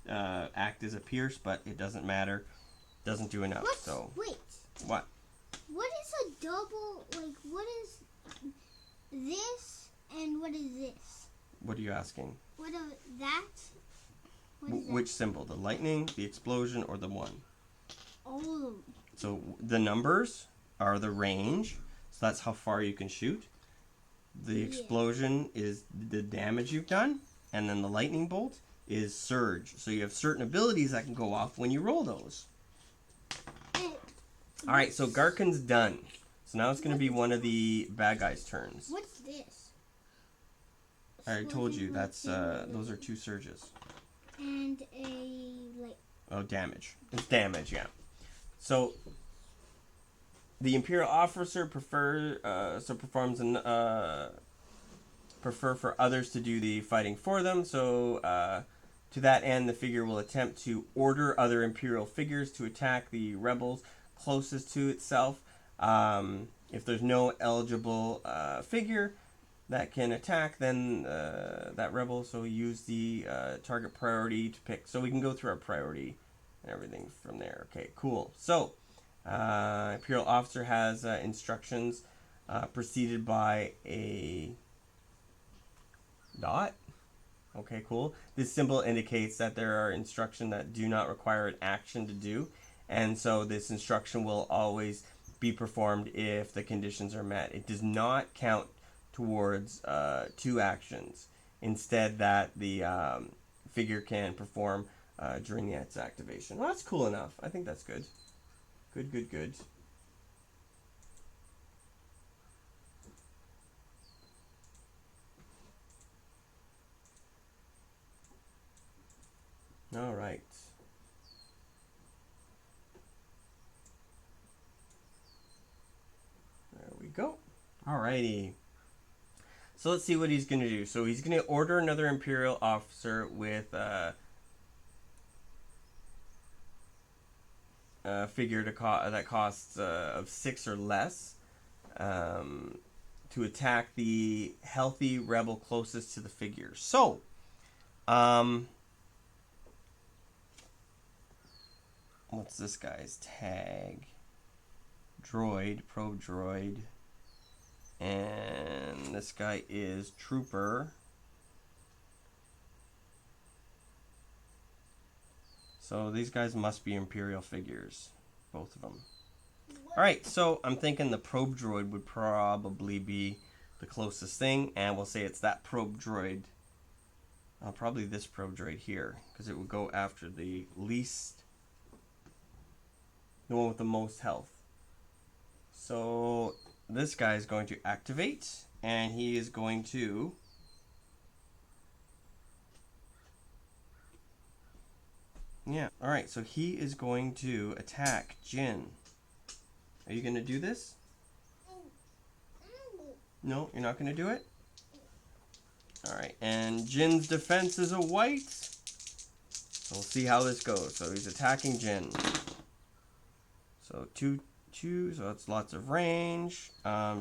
act as a pierce, but it doesn't matter. Doesn't do enough. So wait. What? What is a double? Like, what is this and what is this? What are you asking? What is that? Which symbol? The lightning, the explosion, or the 1? All of them. So the numbers are the range. So that's how far you can shoot. The explosion is the damage you've done. And then the lightning bolt is surge. So you have certain abilities that can go off when you roll those. Alright, so Garkin's done. So now it's going to be one of the bad guys' turns. What's this? I already told you, that's those are 2 surges. And a, like... Oh, damage. It's damage, yeah. So, the Imperial officer prefer for others to do the fighting for them. So, to that end, the figure will attempt to order other Imperial figures to attack the rebels closest to itself. If there's no eligible figure, that can attack, then that rebel. So we use the target priority to pick. So we can go through our priority and everything from there. Okay, cool. So Imperial officer has instructions preceded by a dot. Okay, cool. This symbol indicates that there are instructions that do not require an action to do, and so this instruction will always be performed if the conditions are met. It does not count towards 2 actions. Instead, that the figure can perform during its activation. Well, that's cool enough. I think that's good. Good, good, good. All right. There we go. Alrighty. So let's see what he's going to do. So he's going to order another Imperial officer with a figure that costs of 6 or less to attack the healthy rebel closest to the figure. So, what's this guy's tag? Droid, probe droid. And this guy is Trooper. So these guys must be Imperial figures. Both of them. Alright, so I'm thinking the probe droid would probably be the closest thing. And we'll say it's that probe droid. Probably this probe droid here. Because it would go after the least... the one with the most health. So this guy is going to activate, and he is going to alright, so he is going to attack Jin. Are you going to do this? No, you're not going to do it? Alright, and Jin's defense is a white. So we'll see how this goes. So he's attacking Jin. So 2, so that's lots of range.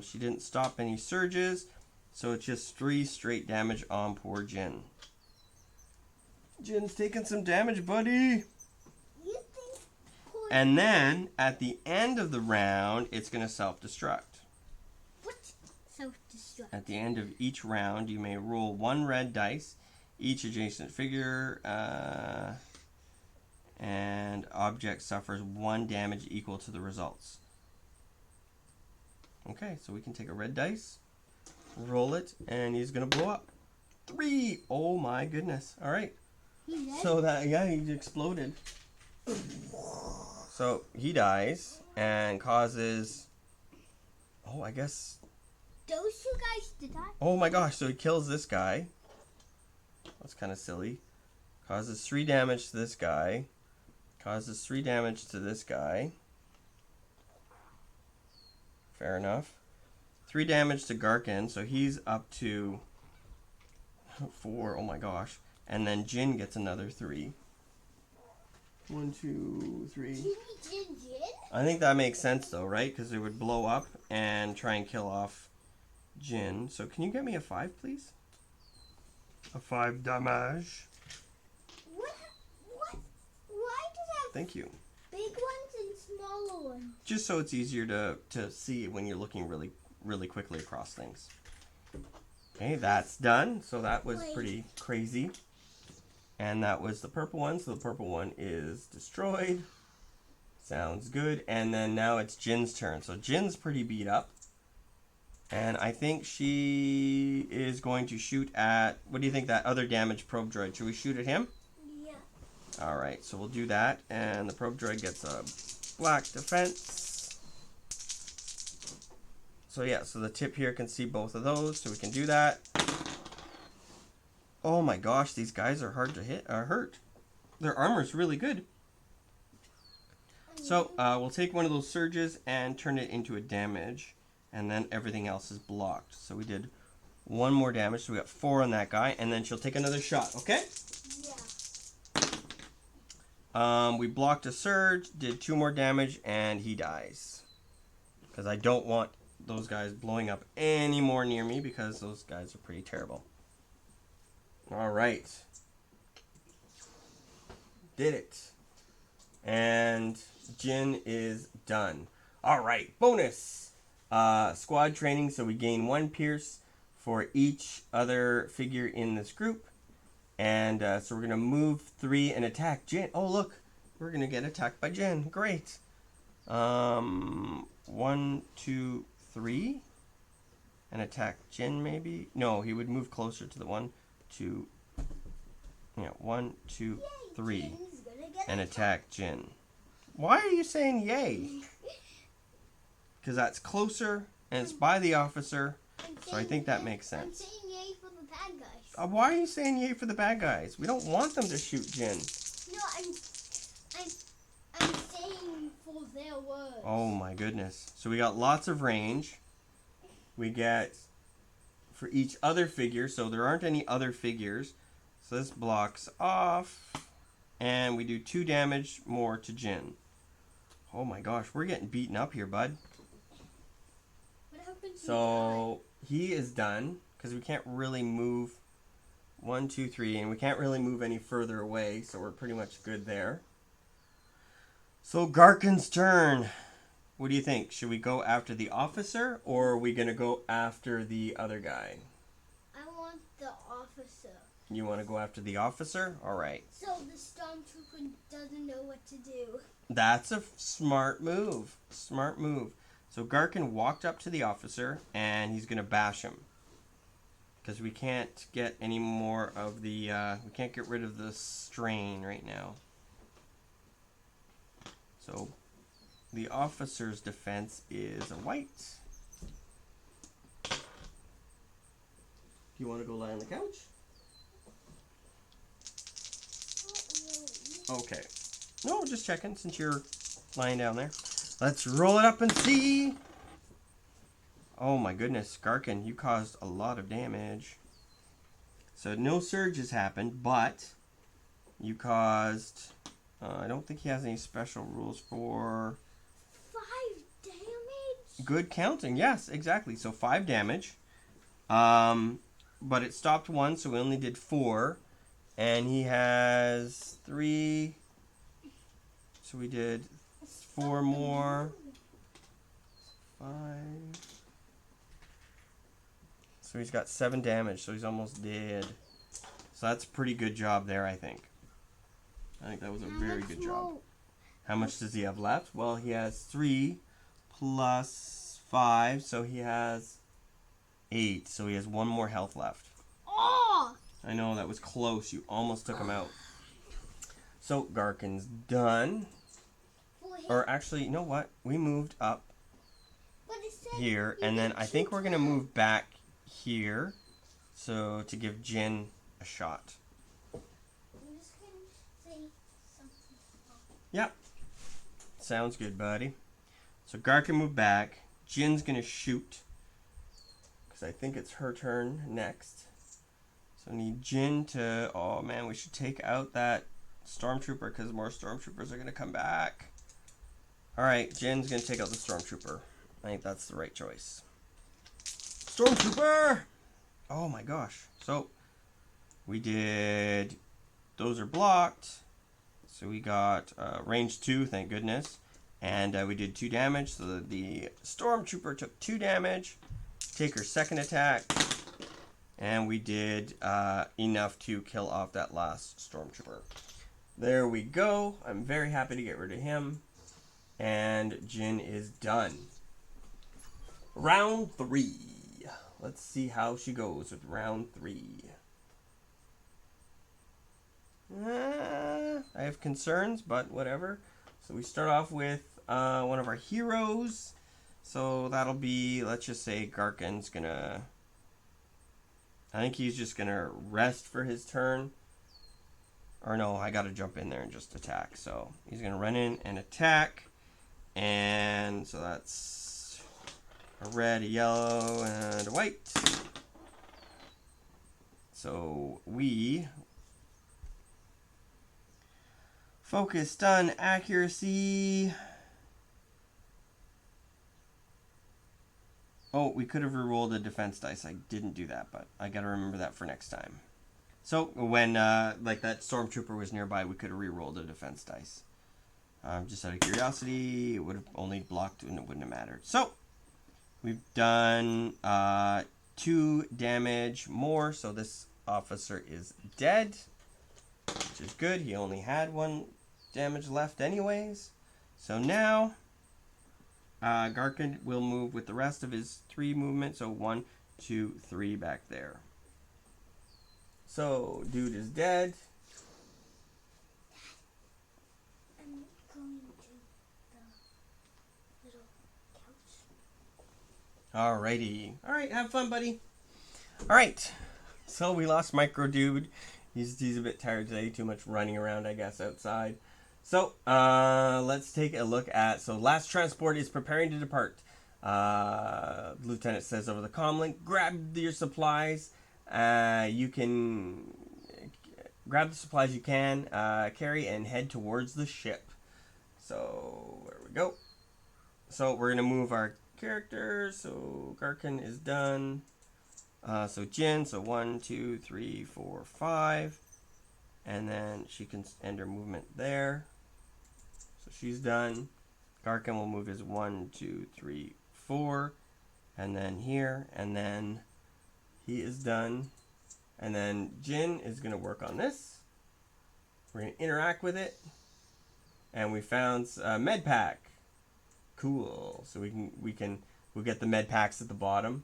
She didn't stop any surges, so it's just 3 straight damage on poor Jin. Jin's taking some damage, buddy. And then at the end of the round, it's going to self-destruct. What? Self-destruct? At the end of each round, you may roll 1 red dice. Each adjacent figure and object suffers 1 damage equal to the results. Okay, so we can take a red dice, roll it, and he's going to blow up. 3! Oh my goodness. All right. So that, yeah, he exploded. So he dies and causes, I guess. Those 2 guys did die? Oh my gosh, so he kills this guy. That's kind of silly. Causes 3 damage to this guy. Causes 3 damage to this guy. Fair enough. 3 damage to Garkin, so he's up to 4. Oh my gosh. And then Jin gets another 3. 1, 2, 3. Jin? I think that makes sense though, right? Because it would blow up and try and kill off Jin. So can you get me a 5, please? A 5 damage. What? Why does it have Thank you. big ones and smaller ones? Just so it's easier to see when you're looking really, really quickly across things. Okay, that's done. So that was pretty crazy. And that was the purple one. So the purple one is destroyed. Sounds good. And then now it's Jin's turn. So Jin's pretty beat up. And I think she is going to shoot at... What do you think, that other damaged probe droid? Should we shoot at him? Yeah. Alright, so we'll do that. And the probe droid gets a black defense. So yeah, so the tip here can see both of those. So we can do that. Oh my gosh, these guys are hard to hurt. Their armor's really good. So we'll take one of those surges and turn it into a damage. And then everything else is blocked. So we did 1 more damage. So we got 4 on that guy. And then she'll take another shot, okay? Yeah. We blocked a surge, did 2 more damage, and he dies. Because I don't want those guys blowing up any more near me because those guys are pretty terrible. All right. Did it. And Jin is done. All right. Bonus. Squad training. So we gain 1 Pierce for each other figure in this group. And so we're going to move 3 and attack Jin. Oh, look. We're going to get attacked by Jin. Great. 1, 2, 3. And attack Jin, maybe? No, he would move closer to the 1, 2. Yeah, 1, 2, 3. And attack Jin. Why are you saying yay? Because that's closer and it's by the officer. So I think that makes sense. I'm saying yay for the bad guys. Why are you saying yay for the bad guys? We don't want them to shoot Jin. No, I'm saying for their words. Oh my goodness. So we got lots of range. We get for each other figure. So there aren't any other figures. So this blocks off. And we do 2 damage more to Jin. Oh my gosh, we're getting beaten up here, bud. What happens? So he is done because we can't really move 1, 2, 3, and we can't really move any further away, so we're pretty much good there. So Garkin's turn. What do you think? Should we go after the officer, or are we gonna go after the other guy? I want the officer. You want to go after the officer? All right. So the stormtrooper doesn't know what to do. That's a smart move. Smart move. So Garkin walked up to the officer, and he's going to bash him. Because we can't get any more of the... we can't get rid of the strain right now. So the officer's defense is a white. Do you want to go lie on the couch? Okay. No, just checking since you're lying down there. Let's roll it up and see. Oh my goodness, Garkin, you caused a lot of damage. So no surges happened, but you caused... I don't think he has any special rules for... 5 damage? Good counting, yes, exactly. So 5 damage. But it stopped 1, so we only did 4. And he has 3. So we did 4 more. 5. So he's got 7 damage, so he's almost dead. So that's a pretty good job there, I think. I think that was a very good job. How much does he have left? Well, he has 3 plus 5, so he has 8. So he has 1 more health left. Oh! I know, that was close. You almost took him out. So, Garkin's done. Or actually, you know what? We moved up here, and then I think we're going to move back here. So, to give Jin a shot. I'm just going to say something. Yep. Sounds good, buddy. So, Garkin moved back. Jin's going to shoot. Because I think it's her turn next. So I need Jin to... Oh, man, we should take out that Stormtrooper because more Stormtroopers are going to come back. Alright, Jin's going to take out the Stormtrooper. I think that's the right choice. Stormtrooper! Oh, my gosh. So, we did... Those are blocked. So we got range 2, thank goodness. And we did 2 damage. So the Stormtrooper took 2 damage. Take her second attack. And we did enough to kill off that last Stormtrooper. There we go. I'm very happy to get rid of him. And Jin is done. Round 3. Let's see how she goes with round 3. I have concerns, but whatever. So we start off with one of our heroes. So that'll be, let's just say Garkin's gonna... I think he's just going to rest for his turn. Or no, I got to jump in there and just attack. So he's going to run in and attack. And so that's a red, a yellow, and a white. So we... Focus, stun, accuracy... Oh, we could have re-rolled a defense dice. I didn't do that, but I gotta remember that for next time. So when like that stormtrooper was nearby, we could have re-rolled a defense dice. Just out of curiosity, it would have only blocked and it wouldn't have mattered. So we've done 2 damage more, so this officer is dead, which is good. He only had 1 damage left anyways. So now Garkin will move with the rest of his 3 movements. So 1, 2, 3 back there. So dude is dead. I'm going to the little couch. Alrighty. Alright, have fun, buddy. Alright. So we lost Micro Dude. He's a bit tired today. Too much running around, I guess, outside. So, let's take a look at... So, last transport is preparing to depart. The lieutenant says over the comm link, grab your supplies. You can grab the supplies you can carry and head towards the ship. So, there we go. So, we're going to move our characters. So, Garkin is done. So, Jin. So, 1, 2, 3, 4, 5. And then she can end her movement there. So she's done. Garkin will move his 1, 2, 3, 4. And then here. And then he is done. And then Jin is going to work on this. We're going to interact with it. And we found a med pack. Cool. So we'll get the med packs at the bottom.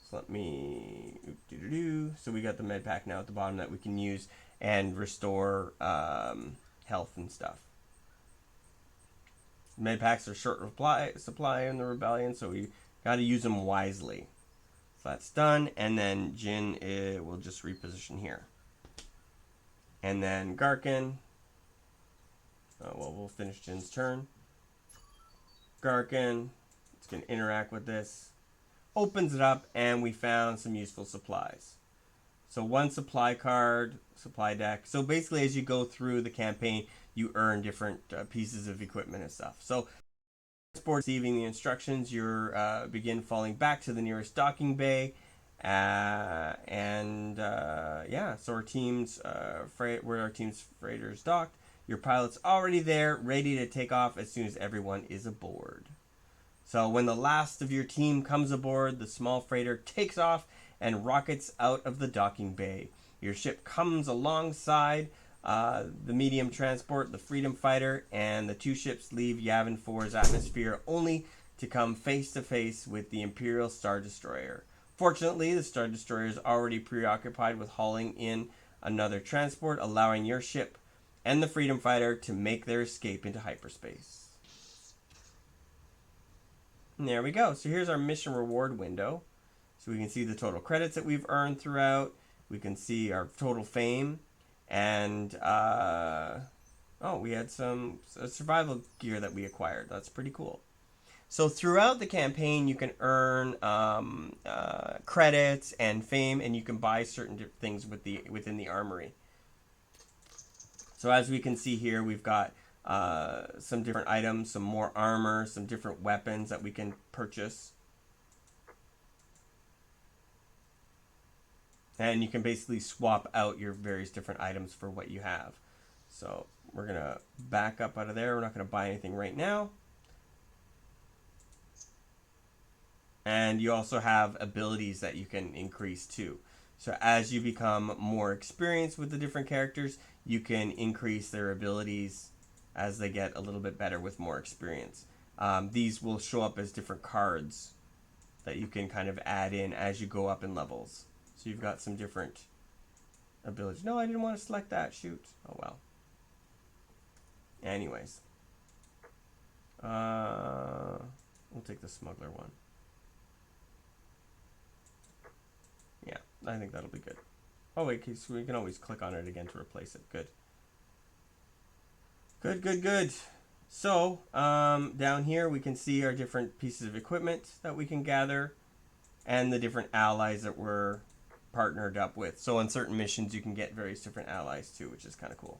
So let me... So we got the med pack now at the bottom that we can use and restore health and stuff. Med packs are short supply in the rebellion, so we got to use them wisely. So that's done, and then Jin will just reposition here. And then Garkin. Well, we'll finish Jin's turn. Garkin. It's going to interact with this. Opens it up, and we found some useful supplies. So 1 supply card, supply deck. So basically, as you go through the campaign, you earn different pieces of equipment and stuff. So, receiving the instructions, you begin falling back to the nearest docking bay, yeah. So our team's where our team's freighters docked. Your pilot's already there, ready to take off as soon as everyone is aboard. So when the last of your team comes aboard, the small freighter takes off and rockets out of the docking bay. Your ship comes alongside the medium transport, the Freedom Fighter, and the 2 ships leave Yavin 4's atmosphere only to come face to face with the Imperial Star Destroyer. Fortunately, the Star Destroyer is already preoccupied with hauling in another transport, allowing your ship and the Freedom Fighter to make their escape into hyperspace. And there we go. So here's our mission reward window. So we can see the total credits that we've earned throughout. We can see our total fame. And, we had some survival gear that we acquired. That's pretty cool. So throughout the campaign, you can earn credits and fame, and you can buy certain things within the armory. So as we can see here, we've got some different items, some more armor, some different weapons that we can purchase. And you can basically swap out your various different items for what you have. So we're going to back up out of there. We're not going to buy anything right now. And you also have abilities that you can increase too. So as you become more experienced with the different characters, you can increase their abilities as they get a little bit better with more experience. These will show up as different cards that you can kind of add in as you go up in levels. So you've got some different abilities. No, I didn't want to select that. Shoot. Oh, well. Anyways. We'll take the smuggler one. Yeah, I think that'll be good. Oh, wait, so we can always click on it again to replace it. Good. Good. So, down here we can see our different pieces of equipment that we can gather and the different allies that we're partnered up with. So on certain missions you can get various different allies too, which is kind of cool.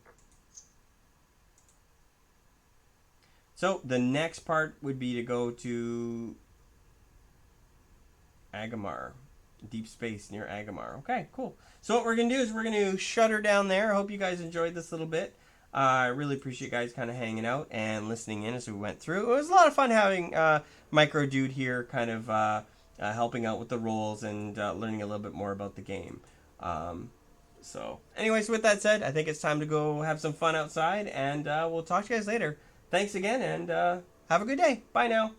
So the next part would be to go to Agamar. Deep space near Agamar. Okay, cool. So what we're going to do is we're going to shut her down there. I hope you guys enjoyed this little bit. I really appreciate you guys kind of hanging out and listening in as we went through. It was a lot of fun having Micro Dude here kind of helping out with the roles and learning a little bit more about the game. So, anyways, with that said, I think it's time to go have some fun outside, and we'll talk to you guys later. Thanks again, and have a good day. Bye now.